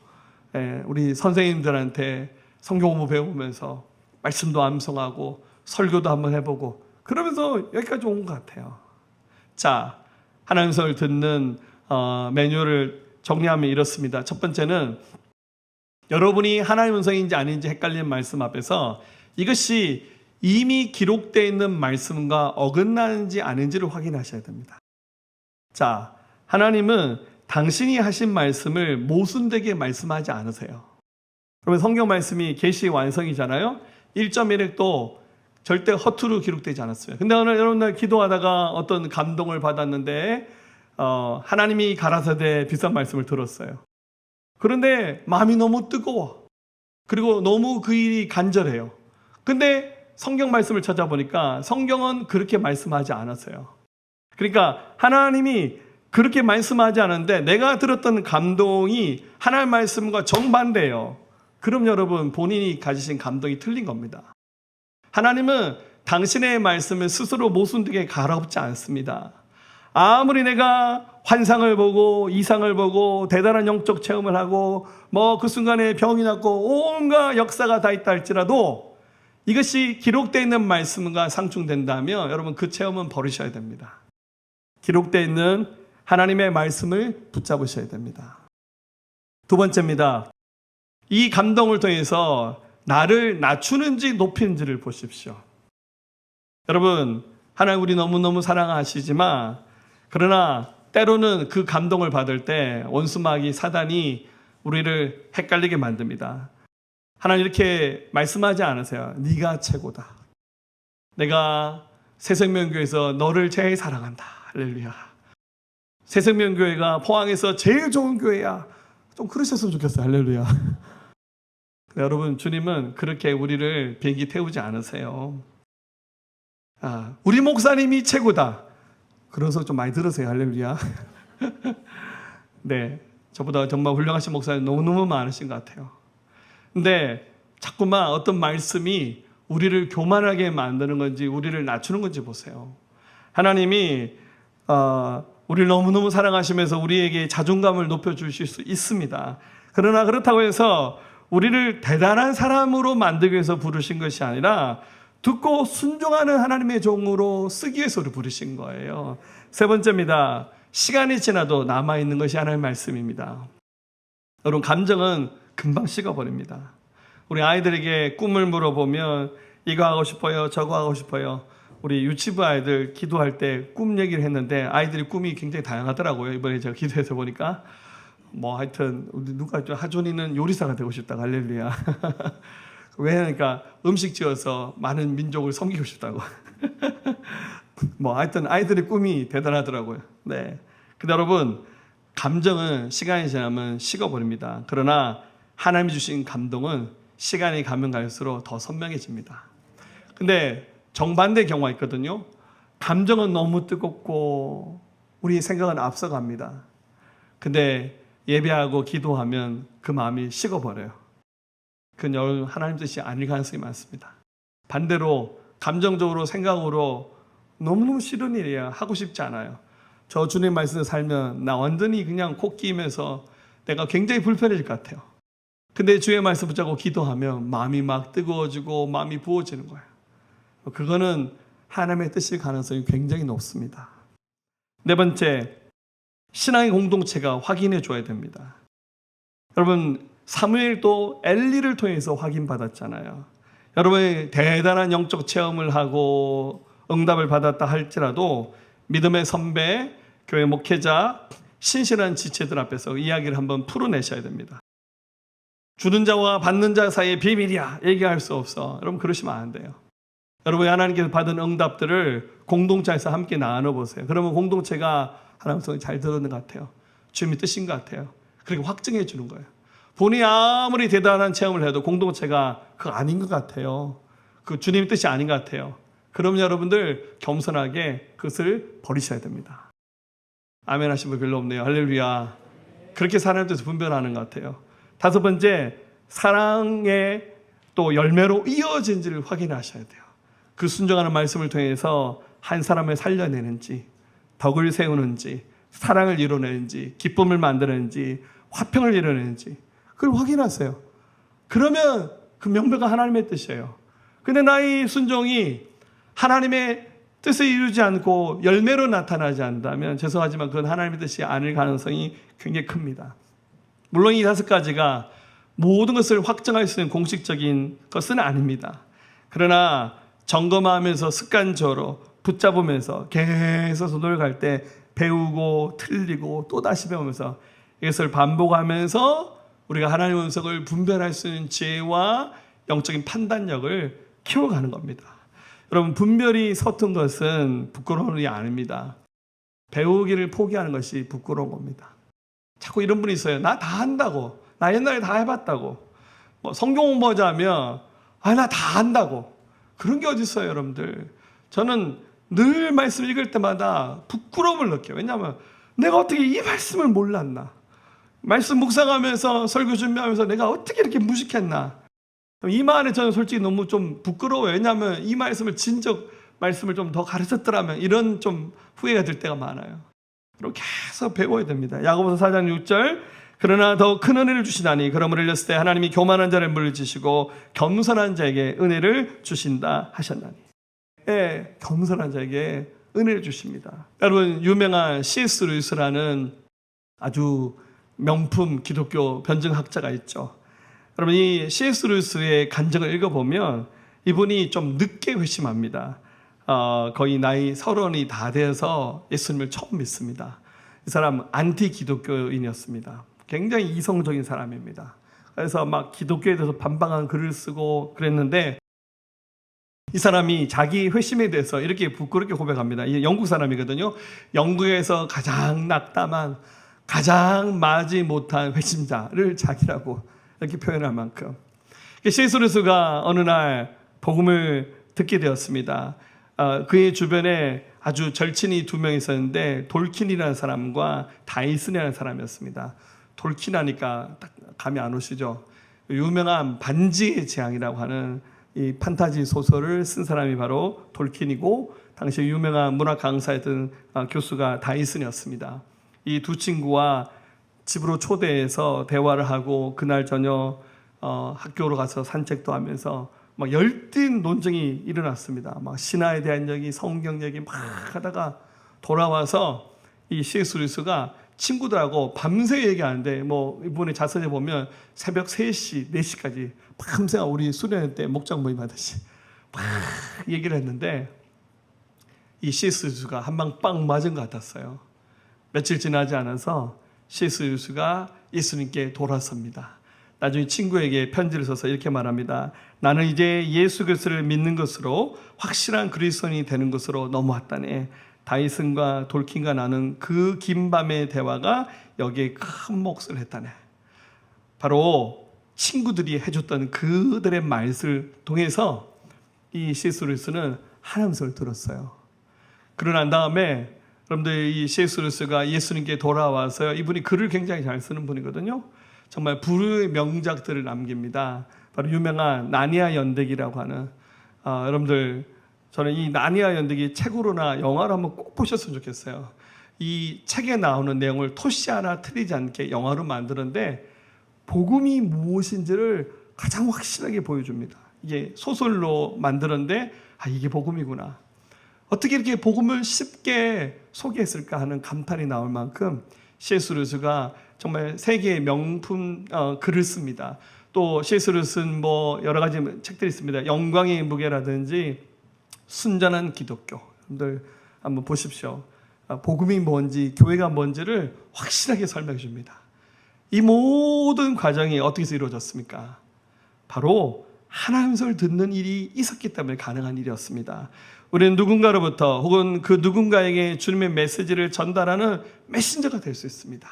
우리 선생님들한테 성경 공부 배우면서 말씀도 암송하고 설교도 한번 해보고 그러면서 여기까지 온 것 같아요. 자, 하나님 음성을 듣는 매뉴얼을 정리하면 이렇습니다. 첫 번째는 여러분이 하나님 음성인지 아닌지 헷갈리는 말씀 앞에서 이것이 이미 기록되어 있는 말씀과 어긋나는지 아닌지를 확인하셔야 됩니다. 자, 하나님은 당신이 하신 말씀을 모순되게 말씀하지 않으세요. 그러면 성경 말씀이 계시의 완성이잖아요. 1.1획도 절대 허투루 기록되지 않았어요. 근데 오늘 여러분들 기도하다가 어떤 감동을 받았는데 하나님이 가라사대 비싼 말씀을 들었어요. 그런데 마음이 너무 뜨거워. 그리고 너무 그 일이 간절해요. 근데 성경 말씀을 찾아보니까 성경은 그렇게 말씀하지 않았어요. 그러니까 하나님이 그렇게 말씀하지 않았는데 내가 들었던 감동이 하나님 말씀과 정반대예요. 그럼 여러분 본인이 가지신 감동이 틀린 겁니다. 하나님은 당신의 말씀을 스스로 모순되게 갈아엎지 않습니다. 아무리 내가 환상을 보고 이상을 보고 대단한 영적 체험을 하고 뭐 그 순간에 병이 났고 온갖 역사가 다 있다 할지라도 이것이 기록되어 있는 말씀과 상충된다면 여러분 그 체험은 버리셔야 됩니다. 기록되어 있는 하나님의 말씀을 붙잡으셔야 됩니다. 두 번째입니다. 이 감동을 통해서 나를 낮추는지 높이는지를 보십시오. 여러분, 하나님 우리 너무너무 사랑하시지만 그러나 때로는 그 감동을 받을 때 원수마귀 사단이 우리를 헷갈리게 만듭니다. 하나님 이렇게 말씀하지 않으세요. 네가 최고다. 내가 새생명교회에서 너를 제일 사랑한다. 할렐루야. 새생명교회가 포항에서 제일 좋은 교회야. 좀 그러셨으면 좋겠어요. 할렐루야. 여러분, 주님은 그렇게 우리를 비행기 태우지 않으세요. 우리 목사님이 최고다. 그래서 좀 많이 들으세요. 할렐루야. 네, 저보다 정말 훌륭하신 목사님 너무너무 많으신 것 같아요. 근데 자꾸만 어떤 말씀이 우리를 교만하게 만드는 건지 우리를 낮추는 건지 보세요. 하나님이 우리를 너무너무 사랑하시면서 우리에게 자존감을 높여주실 수 있습니다. 그러나 그렇다고 해서 우리를 대단한 사람으로 만들기 위해서 부르신 것이 아니라 듣고 순종하는 하나님의 종으로 쓰기 위해서 우리 부르신 거예요. 세 번째입니다. 시간이 지나도 남아있는 것이 하나님의 말씀입니다. 여러분, 감정은 금방 식어버립니다. 우리 아이들에게 꿈을 물어보면 이거 하고 싶어요, 저거 하고 싶어요. 우리 유치부 아이들 기도할 때 꿈 얘기를 했는데 아이들이 꿈이 굉장히 다양하더라고요. 이번에 제가 기도해서 보니까 뭐 하여튼 누가 하준이는 요리사가 되고 싶다. 할렐루야. 왜? 그러니까 음식 지어서 많은 민족을 섬기고 싶다고. 뭐 하여튼 아이들의 꿈이 대단하더라고요. 네. 근데 여러분, 감정은 시간이 지나면 식어버립니다. 그러나 하나님이 주신 감동은 시간이 가면 갈수록 더 선명해집니다. 근데 정반대 경우가 있거든요. 감정은 너무 뜨겁고 우리 생각은 앞서갑니다. 근데 예배하고 기도하면 그 마음이 식어버려요. 그건 하나님 뜻이 아닐 가능성이 많습니다. 반대로 감정적으로 생각으로 너무너무 싫은 일이야. 하고 싶지 않아요. 저 주님 말씀을 살면 나 완전히 그냥 코 끼면서 내가 굉장히 불편해질 것 같아요. 근데 주의 말씀 붙잡고 기도하면 마음이 막 뜨거워지고 마음이 부어지는 거예요. 그거는 하나님의 뜻일 가능성이 굉장히 높습니다. 네 번째, 신앙의 공동체가 확인해 줘야 됩니다. 여러분, 사무엘도 엘리를 통해서 확인받았잖아요. 여러분이 대단한 영적 체험을 하고 응답을 받았다 할지라도 믿음의 선배, 교회 목회자, 신실한 지체들 앞에서 이야기를 한번 풀어내셔야 됩니다. 주는 자와 받는 자 사이의 비밀이야 얘기할 수 없어. 여러분, 그러시면 안 돼요. 여러분이 하나님께서 받은 응답들을 공동체에서 함께 나눠보세요. 그러면 공동체가 하나님 성이 잘 들었는 것 같아요. 주님이 뜻인 것 같아요. 그렇게 확증해 주는 거예요. 본인이 아무리 대단한 체험을 해도 공동체가 그거 아닌 것 같아요. 그 주님의 뜻이 아닌 것 같아요. 그럼 여러분들 겸손하게 그것을 버리셔야 됩니다. 아멘 하신 분 별로 없네요. 할렐루야. 그렇게 사람에 대해서 분별하는 것 같아요. 다섯 번째, 사랑의 또 열매로 이어진지를 확인하셔야 돼요. 그 순종하는 말씀을 통해서 한 사람을 살려내는지, 덕을 세우는지, 사랑을 이뤄내는지, 기쁨을 만드는지, 화평을 이뤄내는지 그걸 확인하세요. 그러면 그 명배가 하나님의 뜻이에요. 근데 나의 순종이 하나님의 뜻을 이루지 않고 열매로 나타나지 않는다면 죄송하지만 그건 하나님의 뜻이 아닐 가능성이 굉장히 큽니다. 물론 이 다섯 가지가 모든 것을 확정할 수 있는 공식적인 것은 아닙니다. 그러나 점검하면서 습관적으로 붙잡으면서 계속 노력할 때 배우고 틀리고 또다시 배우면서 이것을 반복하면서 우리가 하나님의 음성을 분별할 수 있는 지혜와 영적인 판단력을 키워가는 겁니다. 여러분, 분별이 서툰 것은 부끄러운 일이 아닙니다. 배우기를 포기하는 것이 부끄러운 겁니다. 자꾸 이런 분이 있어요. 나 다 한다고. 나 옛날에 다 해봤다고. 뭐 성경 공부하자면 나 다 한다고. 그런 게 어디 있어요, 여러분들. 저는 늘 말씀 읽을 때마다 부끄러움을 느껴요. 왜냐하면 내가 어떻게 이 말씀을 몰랐나. 말씀 묵상하면서 설교 준비하면서 내가 어떻게 이렇게 무식했나. 이 말에 저는 솔직히 너무 좀 부끄러워요. 왜냐하면 이 말씀을 진적 말씀을 좀 더 가르쳤더라면 이런 좀 후회가 될 때가 많아요. 그리고 계속 배워야 됩니다. 야고보서 4장 6절 그러나 더 큰 은혜를 주시다니 그러므로 흘렸을 때 하나님이 교만한 자를 물리치시고 겸손한 자에게 은혜를 주신다 하셨나니. 예, 겸손한 자에게 은혜를 주십니다. 여러분, 유명한 C.S. 루이스라는 아주 명품 기독교 변증학자가 있죠. 여러분, 이 C.S. 루이스의 간증을 읽어보면 이분이 좀 늦게 회심합니다. 거의 나이 30이 다 돼서 예수님을 처음 믿습니다. 이 사람 안티 기독교인이었습니다. 굉장히 이성적인 사람입니다. 그래서 막 기독교에 대해서 반박한 글을 쓰고 그랬는데 이 사람이 자기 회심에 대해서 이렇게 부끄럽게 고백합니다. 이 영국 사람이거든요. 영국에서 가장 낙담한, 가장 마지 못한 회심자를 자기라고 이렇게 표현할 만큼. C.S. 루이스가 어느 날 복음을 듣게 되었습니다. 그의 주변에 아주 절친이 두 명 있었는데 돌킨이라는 사람과 다이슨이라는 사람이었습니다. 돌킨 하니까 딱 감이 안 오시죠? 유명한 반지의 제왕이라고 하는 이 판타지 소설을 쓴 사람이 바로 돌킨이고 당시 유명한 문학 강사였던 교수가 다이슨이었습니다. 이 두 친구와 집으로 초대해서 대화를 하고 그날 저녁 학교로 가서 산책도 하면서 막 열띤 논쟁이 일어났습니다. 막 신화에 대한 얘기, 성경 얘기 막 하다가 돌아와서 이 C.S. 루이스가 친구들하고 밤새 얘기하는데 뭐 이번에 자서전에 보면 새벽 3시, 4시까지 밤새 우리 수련회 때 목장 모임 하듯이 막 얘기를 했는데 이 C.S. 루이스가 한 방 빵 맞은 것 같았어요. 며칠 지나지 않아서 C.S. 루이스가 예수님께 돌아섭니다. 나중에 친구에게 편지를 써서 이렇게 말합니다. 나는 이제 예수 그리스도를 믿는 것으로 확실한 그리스도인이 되는 것으로 넘어왔다네. 다이슨과 돌킨과 나는 그 긴 밤의 대화가 여기에 큰 몫을 했다네. 바로 친구들이 해줬던 그들의 말씀을 통해서 이 C.S. 루이스는 하나님 소리를 들었어요. 그러고 난 다음에 여러분들 이 C.S. 루이스가 예수님께 돌아와서 이분이 글을 굉장히 잘 쓰는 분이거든요. 정말 불후의 명작들을 남깁니다. 바로 유명한 나니아 연대기라고 하는 여러분들 저는 이 나니아 연대기 책으로나 영화로 한번 꼭 보셨으면 좋겠어요. 이 책에 나오는 내용을 토시 하나 틀리지 않게 영화로 만드는데 복음이 무엇인지를 가장 확실하게 보여줍니다. 이게 소설로 만드는데 이게 복음이구나. 어떻게 이렇게 복음을 쉽게 소개했을까 하는 감탄이 나올 만큼 C.S. 루이스가 정말 세계의 명품 글을 씁니다. 또 C.S. 루이스는 뭐 여러 가지 책들이 있습니다. 영광의 무게라든지 순전한 기독교. 여러분들 한번 보십시오. 복음이 뭔지 교회가 뭔지를 확실하게 설명해 줍니다. 이 모든 과정이 어떻게 해서 이루어졌습니까? 바로 하나님 소리를 듣는 일이 있었기 때문에 가능한 일이었습니다. 우리는 누군가로부터 혹은 그 누군가에게 주님의 메시지를 전달하는 메신저가 될 수 있습니다.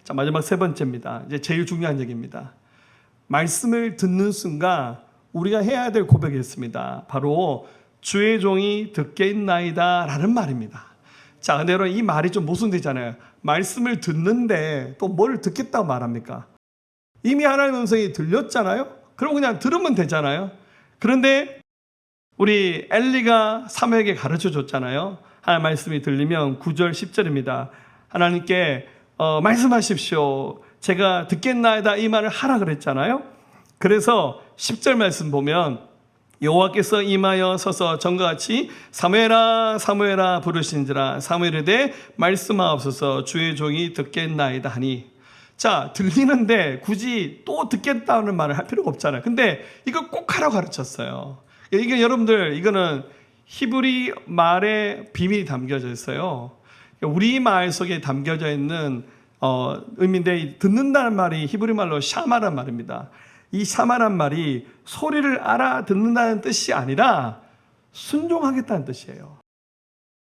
자, 마지막 세 번째입니다. 이제 제일 중요한 얘기입니다. 말씀을 듣는 순간 우리가 해야 될 고백이 있습니다. 바로 주의 종이 듣겠나이다 라는 말입니다. 자, 근데 여러분 이 말이 좀 모순되잖아요. 말씀을 듣는데 또 뭘 듣겠다고 말합니까? 이미 하나님의 음성이 들렸잖아요. 그럼 그냥 들으면 되잖아요. 그런데 우리 엘리가 사무엘에게 가르쳐 줬잖아요. 하나님 말씀이 들리면 9절 10절입니다. 하나님께 말씀하십시오. 제가 듣겠나이다 이 말을 하라 그랬잖아요. 그래서 10절 말씀 보면 여호와께서 임하여 서서 전과 같이 사무엘아 사무엘아 부르신지라 사무엘에 대해 말씀하옵소서 주의 종이 듣겠나이다 하니. 자, 들리는데 굳이 또 듣겠다는 말을 할 필요가 없잖아요. 근데 이걸 꼭 하라고 가르쳤어요. 이게 여러분들 이거는 히브리 말에 비밀이 담겨져 있어요. 우리 말 속에 담겨져 있는 의미인데 듣는다는 말이 히브리 말로 샤마란 말입니다. 이 샤마란 말이 소리를 알아듣는다는 뜻이 아니라 순종하겠다는 뜻이에요.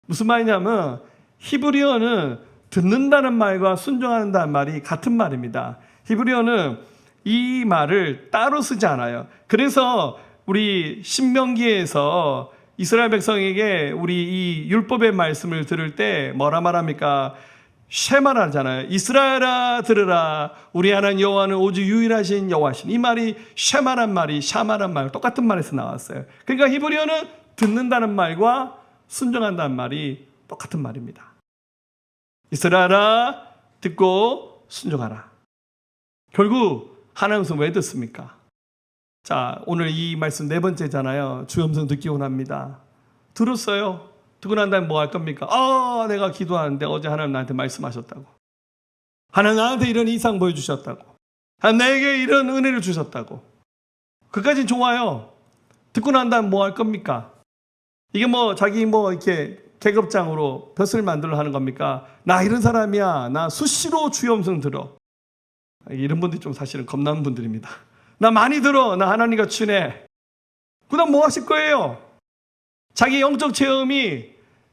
무슨 말이냐면 히브리어는 듣는다는 말과 순종한다는 말이 같은 말입니다. 히브리어는 이 말을 따로 쓰지 않아요. 그래서 우리 신명기에서 이스라엘 백성에게 우리 이 율법의 말씀을 들을 때 뭐라 말합니까? 쉐마라 하잖아요. 이스라엘아 들으라. 우리 하나님 여호와는 오직 유일하신 여호와신. 이 말이 쉐마란 말이 샤마란 말 똑같은 말에서 나왔어요. 그러니까 히브리어는 듣는다는 말과 순종한다는 말이 똑같은 말입니다. 이스라엘아 듣고 순종하라. 결국 하나님 음성 왜 듣습니까? 자, 오늘 이 말씀 네 번째잖아요. 주의 음성 듣기 원합니다. 들었어요. 듣고 난 다음에 뭐 할 겁니까? 내가 기도하는데 어제 하나님 나한테 말씀하셨다고. 하나님 나한테 이런 이상 보여주셨다고. 하나님 내게 이런 은혜를 주셨다고. 그까진 좋아요. 듣고 난 다음에 뭐 할 겁니까? 이게 뭐 자기 뭐 이렇게 계급장으로 벼슬 만들어 하는 겁니까? 나 이런 사람이야. 나 수시로 주의 음성 들어. 이런 분들이 좀 사실은 겁나는 분들입니다. 나 많이 들어. 나 하나님과 친해. 그 다음 뭐 하실 거예요? 자기 영적 체험이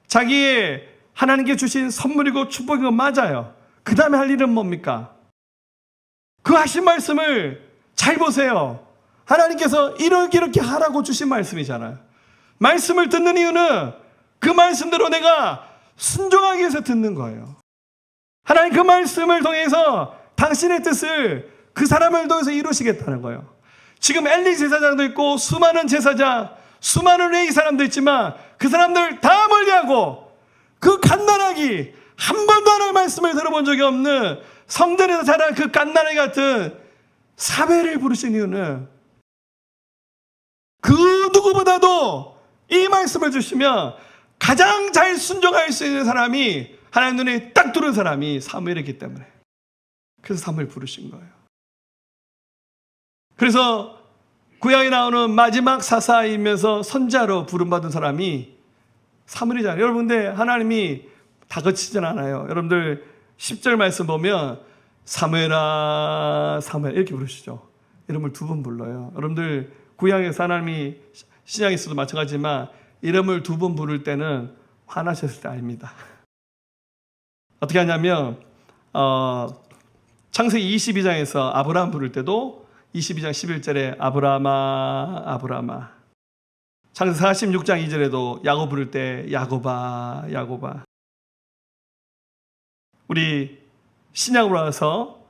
자기의 하나님께 주신 선물이고 축복인 건 맞아요. 그 다음에 할 일은 뭡니까? 그 하신 말씀을 잘 보세요. 하나님께서 이렇게 하라고 주신 말씀이잖아요. 말씀을 듣는 이유는 그 말씀대로 내가 순종하기 위해서 듣는 거예요. 하나님 그 말씀을 통해서 당신의 뜻을 그 사람을 통해서 이루시겠다는 거예요. 지금 엘리 제사장도 있고 수많은 제사장, 수많은 레위 사람도 있지만 그 사람들 다 멀리하고 그 갓난아기, 한 번도 하나님의 말씀을 들어본 적이 없는 성전에서 자란 그 갓난아기 같은 사무엘을 부르신 이유는 그 누구보다도 이 말씀을 주시면 가장 잘 순종할 수 있는 사람이 하나님 눈에 딱 들어온 사람이 사무엘이기 때문에. 그래서 사무엘 부르신 거예요. 그래서 구약에 나오는 마지막 사사이면서 선자로 부름받은 사람이 사무엘이잖아요. 여러분, 근데 하나님이 다 거치진 않아요. 여러분들 10절 말씀 보면 사무엘아 사무엘 이렇게 부르시죠. 이름을 두 번 불러요. 여러분들 구약에서 하나님이 신약에서도 마찬가지지만 이름을 두 번 부를 때는 화나셨을 때 아닙니다. 어떻게 하냐면 창세기 22장에서 아브라함 부를 때도 22장 11절에 아브라함아 아브라함아. 창세기 46장 2절에도 야곱 부를 때 야곱아 야곱아. 우리 신약으로 와서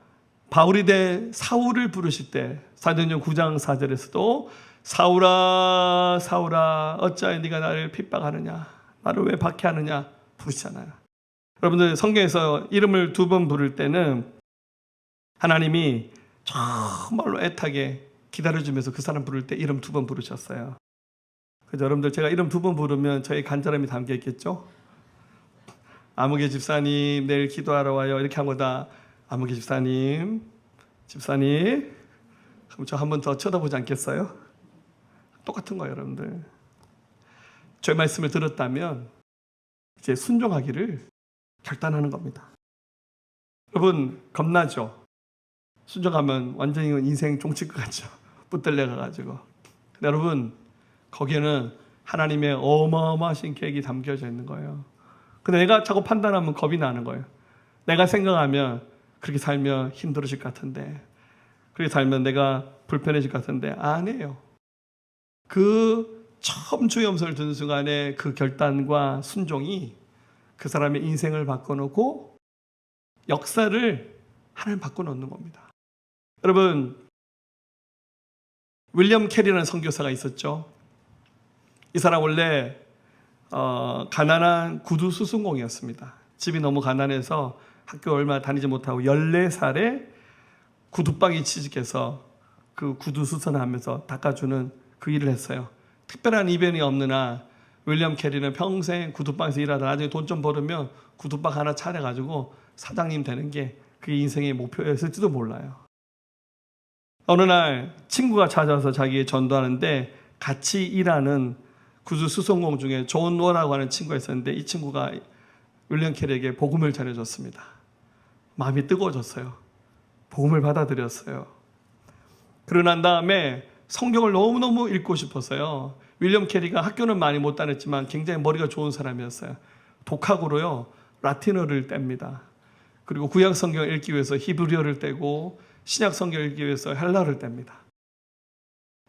바울이 대 사울을 부르실 때 사도행전 9장 4절에서도 사울아 사울아 어찌하여 네가 나를 핍박하느냐 나를 왜 박해하느냐 부르시잖아요. 여러분들 성경에서 이름을 두 번 부를 때는 하나님이 정말로 애타게 기다려주면서 그 사람 부를 때 이름 두 번 부르셨어요. 그래서 여러분들 제가 이름 두 번 부르면 저의 간절함이 담겨 있겠죠? 아무개 집사님 내일 기도하러 와요 이렇게 한 거다. 아무개 집사님 그럼 저 한 번 더 쳐다보지 않겠어요? 똑같은 거예요. 여러분들 저의 말씀을 들었다면 이제 순종하기를 결단하는 겁니다. 여러분 겁나죠? 순종하면 완전히 인생 종칠 것 같죠? 붙들려 가가지고. 근데 여러분 거기에는 하나님의 어마어마하신 계획이 담겨져 있는 거예요. 근데 내가 자꾸 판단하면 겁이 나는 거예요. 내가 생각하면 그렇게 살면 힘들어질 것 같은데, 그렇게 살면 내가 불편해질 것 같은데 아니에요. 그 처음 주의 음성을 듣는 순간에 그 결단과 순종이 그 사람의 인생을 바꿔놓고 역사를 하나님 바꿔놓는 겁니다. 여러분, 윌리엄 캐리라는 선교사가 있었죠. 이 사람 원래 가난한 구두 수송공이었습니다. 집이 너무 가난해서 학교 얼마 다니지 못하고 14살에 구두방이 취직해서 그 구두 수선하면서 닦아주는 그 일을 했어요. 특별한 이변이 없는 한 윌리엄 캐리는 평생 구두방에서 일하다 나중에 돈 좀 벌으면 구두방 하나 차려가지고 사장님 되는 게 그게 인생의 목표였을지도 몰라요. 어느 날 친구가 찾아와서 자기에 전도하는데 같이 일하는 구두 수송공 중에 존 워라고 하는 친구가 있었는데 이 친구가 윌리엄 캐리에게 복음을 전해줬습니다. 마음이 뜨거워졌어요. 복음을 받아들였어요. 그러고 난 다음에 성경을 너무너무 읽고 싶었어요. 윌리엄 캐리가 학교는 많이 못 다녔지만 굉장히 머리가 좋은 사람이었어요. 독학으로요 라틴어를 뗍니다. 그리고 구약 성경을 읽기 위해서 히브리어를 떼고 신약 성경을 읽기 위해서 헬라어를 뗍니다.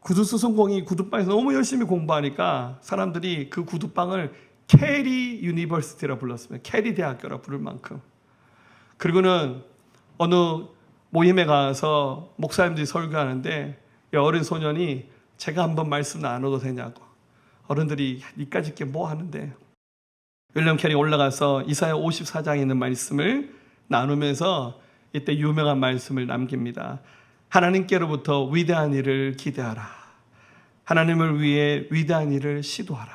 구두수송공이 구두방에서 너무 열심히 공부하니까 사람들이 그 구두방을 캐리 유니버시티라 불렀습니다. 캐리 대학교라 부를 만큼. 그리고는 어느 모임에 가서 목사님들이 설교하는데 어린 소년이 제가 한번 말씀 나눠도 되냐고. 어른들이 니까짓 게 뭐 하는데. 윌리엄 캐리 올라가서 이사야 54장에 있는 말씀을 나누면서 이때 유명한 말씀을 남깁니다. 하나님께로부터 위대한 일을 기대하라. 하나님을 위해 위대한 일을 시도하라.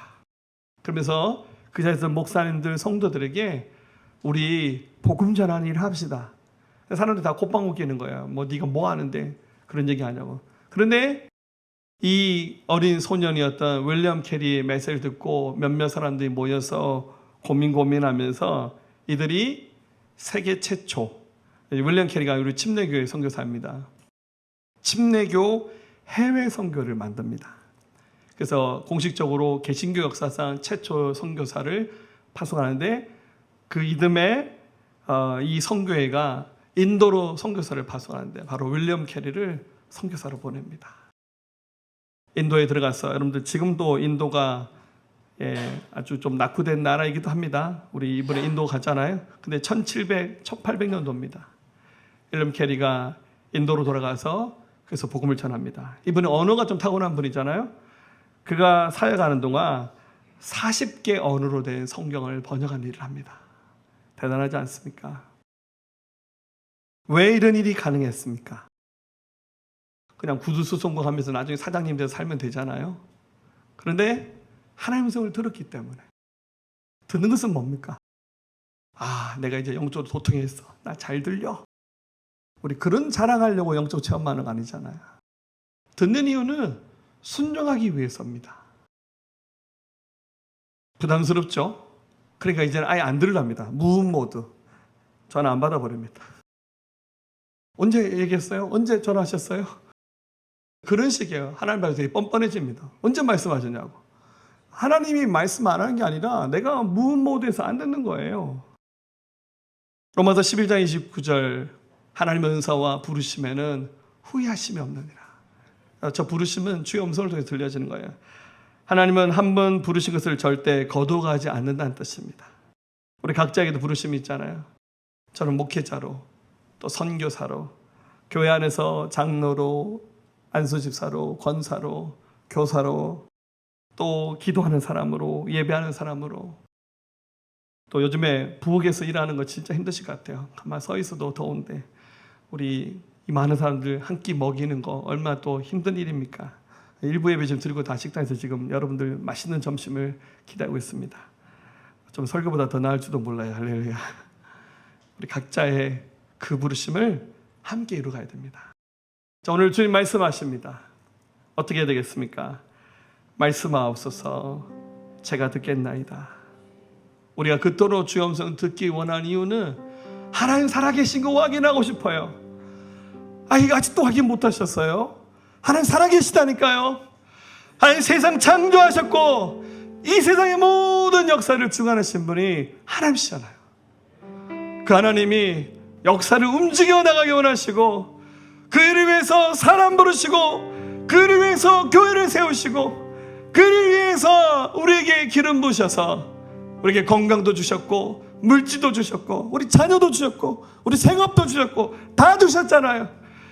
그러면서 그 자리에서 목사님들, 성도들에게 우리 복음 전하는 일을 합시다. 사람들이 다 콧방 웃기는 거야. 뭐 네가 뭐 하는데 그런 얘기 하냐고. 그런데 이 어린 소년이었던 윌리엄 캐리의 메시지를 듣고 몇몇 사람들이 모여서 고민하면서 이들이 세계 최초, 윌리엄 캐리가 우리 침례교회 선교사입니다. 침례교 해외 선교를 만듭니다. 그래서 공식적으로 개신교 역사상 최초 선교사를 파송하는데 그 이듬해 이 선교회가 인도로 선교사를 파송하는데 바로 윌리엄 캐리를 선교사로 보냅니다. 인도에 들어가서 여러분들 지금도 인도가 아주 좀 낙후된 나라이기도 합니다. 우리 이번에 인도 갔잖아요. 근데 1800년도입니다. 윌리엄 캐리가 인도로 돌아가서 그래서 복음을 전합니다. 이분은 언어가 좀 타고난 분이잖아요. 그가 사역하는 동안 40개 언어로 된 성경을 번역한 일을 합니다. 대단하지 않습니까? 왜 이런 일이 가능했습니까? 그냥 구두수송공하면서 나중에 사장님 돼서 살면 되잖아요. 그런데 하나님의 음성을 들었기 때문에. 듣는 것은 뭡니까? 아, 내가 이제 영적으로 도통했어. 나 잘 들려. 우리 그런 자랑하려고 영적 체험하는 거 아니잖아요. 듣는 이유는 순종하기 위해서입니다. 부담스럽죠? 그러니까 이제는 아예 안 들으랍니다. 무음 모드. 전화 안 받아버립니다. 언제 얘기했어요? 언제 전화하셨어요? 그런 식이에요. 하나님 앞에서 되게 뻔뻔해집니다. 언제 말씀하셨냐고. 하나님이 말씀 안 하는 게 아니라 내가 무음 모드에서 안 듣는 거예요. 로마서 11장 29절 하나님의 은사와 부르심에는 후회하심이 없느니라. 저 부르심은 주의 음성을 통해 들려지는 거예요. 하나님은 한 번 부르신 것을 절대 거둬가지 않는다는 뜻입니다. 우리 각자에게도 부르심이 있잖아요. 저는 목회자로, 또 선교사로, 교회 안에서 장로로, 안수집사로, 권사로, 교사로, 또 기도하는 사람으로, 예배하는 사람으로, 또 요즘에 부엌에서 일하는 거 진짜 힘드실 것 같아요. 가만 서 있어도 더운데 우리 이 많은 사람들 한 끼 먹이는 거 얼마나 또 힘든 일입니까? 일부 예배 좀 드리고 다 식당에서 지금 여러분들 맛있는 점심을 기다리고 있습니다. 좀 설교보다 더 나을지도 몰라요. 할렐루야. 우리 각자의 그 부르심을 함께 이루어가야 됩니다. 자, 오늘 주님 말씀하십니다. 어떻게 해야 되겠습니까? 말씀하옵소서 제가 듣겠나이다. 우리가 그토록 주의 음성 듣기 원하는 이유는 하나님 살아계신 거 확인하고 싶어요. 이거 아직도 확인 못하셨어요? 하나님 살아계시다니까요. 하나님 세상 창조하셨고 이 세상의 모든 역사를 주관하신 분이 하나님이시잖아요. 그 하나님이 역사를 움직여 나가게 원하시고 그 일을 위해서 사람 부르시고 그 일을 위해서 교회를 세우시고 그를 위해서 우리에게 기름 부으셔서 우리에게 건강도 주셨고 물질도 주셨고 우리 자녀도 주셨고 우리 생업도 주셨고 다 주셨잖아요.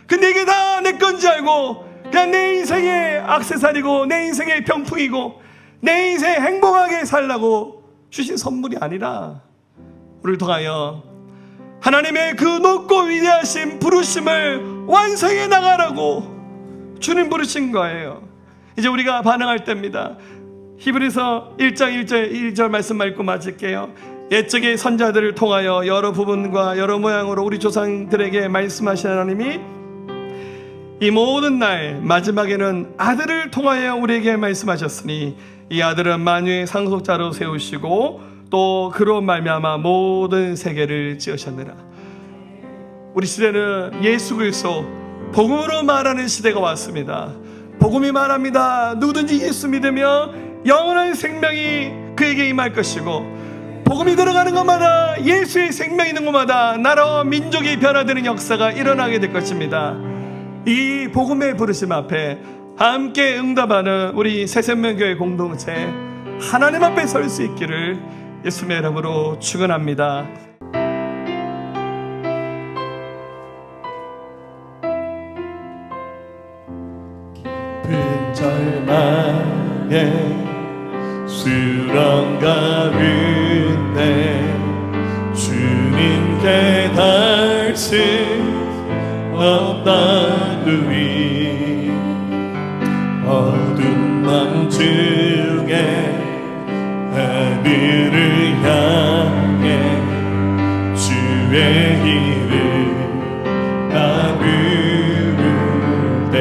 근데 이게 다 내 건지 알고 그냥 내 인생의 액세서리고 내 인생의 병풍이고 내 인생 행복하게 살라고 주신 선물이 아니라 우리를 통하여 하나님의 그 높고 위대하신 부르심을 완성해 나가라고 주님 부르신 거예요. 이제 우리가 반응할 때입니다. 히브리서 1장 1절 말씀 읽고 마칠게요. 옛적의 선자들을 통하여 여러 부분과 여러 모양으로 우리 조상들에게 말씀하신 하나님이 이 모든 날 마지막에는 아들을 통하여 우리에게 말씀하셨으니 이 아들은 만유의 상속자로 세우시고 또 그로 말미암아 모든 세계를 지으셨느라. 우리 시대는 예수 그리스도 복음으로 말하는 시대가 왔습니다. 복음이 말합니다. 누구든지 예수 믿으면 영원한 생명이 그에게 임할 것이고 복음이 들어가는 것마다 예수의 생명이 있는 것마다 나라와 민족이 변화되는 역사가 일어나게 될 것입니다. 이 복음의 부르심 앞에 함께 응답하는 우리 새생명교회 공동체 하나님 앞에 설 수 있기를 예수님의 이름으로 축원합니다. 깊은 절망에 수렁 가운데 주님께 닿을 수 없다누이 어두운 맘 중에 하늘을 향해 주의 이름 부를 때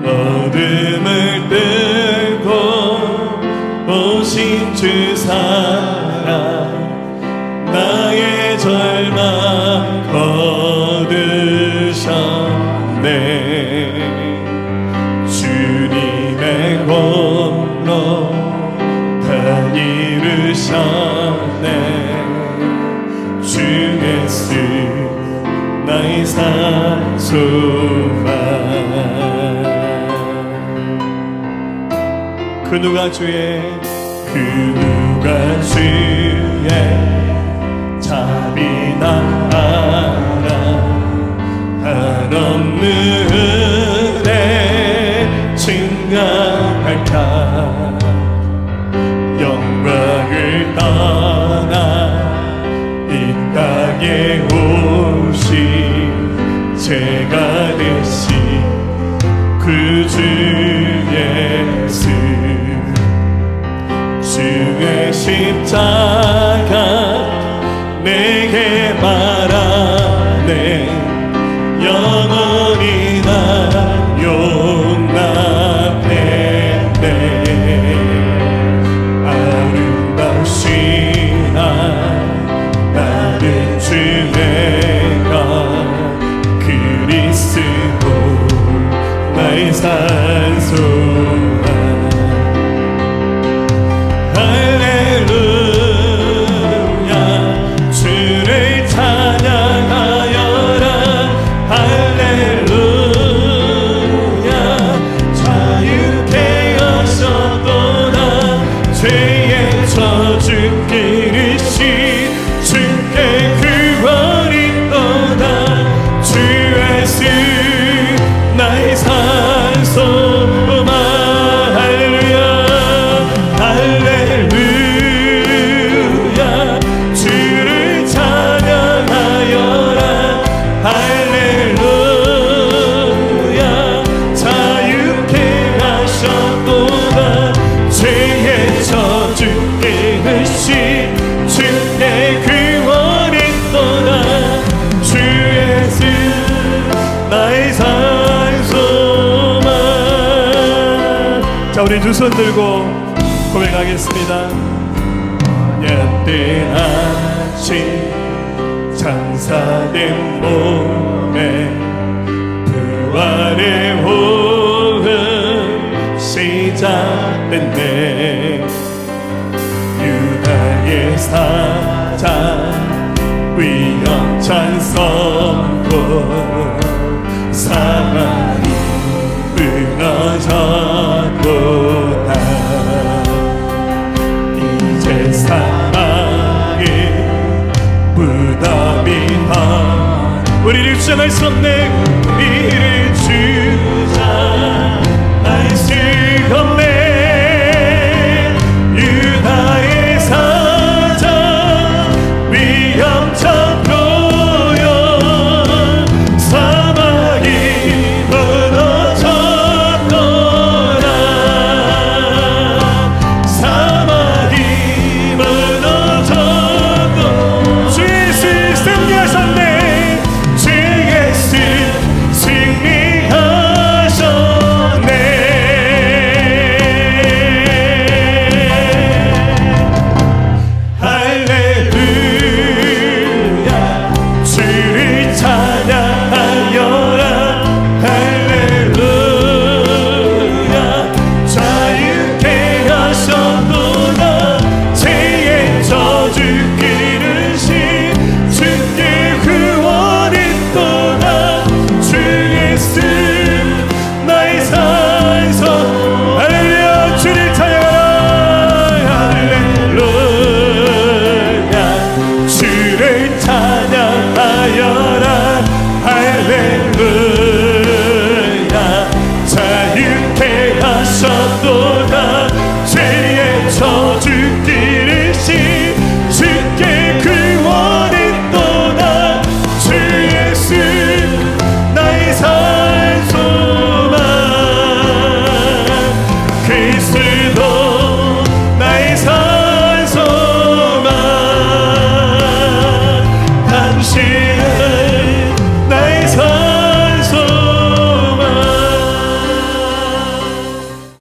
어둠을 뚫고 오신 주 사랑 나의 절망 거두셨네. 주님의 공로 다 이루셨네. 주 예수 나의 산소만. 그 누가 주의 자비나 알아 한없는 은혜 증가할까. 영광을 떠나 이 땅에 오신 제가 되신 그 주 예수 주의 십자가 내게 말하네. 영원히 나 용납했네. 아름다우신 나는 주내가 그리스도 나의 산소만. 우리 두 손 들고 고백하겠습니다. 옛때 아침 장사된 몸에 부활의 호흡 시작됐네. 유다의 사자 위험찬 선포 사망이 무너졌네. 손 내 우리를 주자 알수 없네 유다의 사자 위험천 표현 사막이 무너졌거라 사막이 무너졌고 주 예수 승리하셨네 주 예수 승리하셨네 할렐루야 주를 찬양하여라 할렐루야 자유케 하셨도다 죄의 저주 끊으신 주께 구원했도다 주 예수 나의 산소 할렐루야 주를 찬양하라 할렐루야 주를 찬양하여라 할렐루야 자유케 하셨도다 죄의 저주 끊으신 주께 구원했도다 주 예수 나의 산소만 그리스도 나의 산소만 당신은 나의 산소만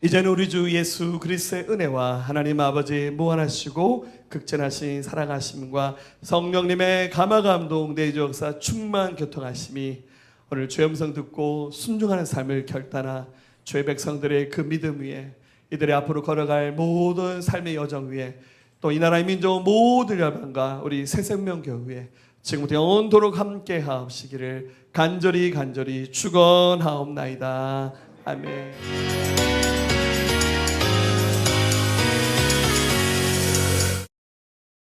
이제는 우리 주 예수 그리스도의 은혜와 하나님 아버지의 무한하시고 극진하신 사랑하심과 성령님의 감화감동 내주 역사 충만 교통하심이 오늘 주의 음성 듣고 순종하는 삶을 결단한 주의 백성들의 그 믿음 위에 이들의 앞으로 걸어갈 모든 삶의 여정 위에 또 이 나라의 민족 모든 열방과 우리 새생명교회에 지금부터 영원토록 함께 하옵시기를 간절히 축원하옵나이다. 아멘.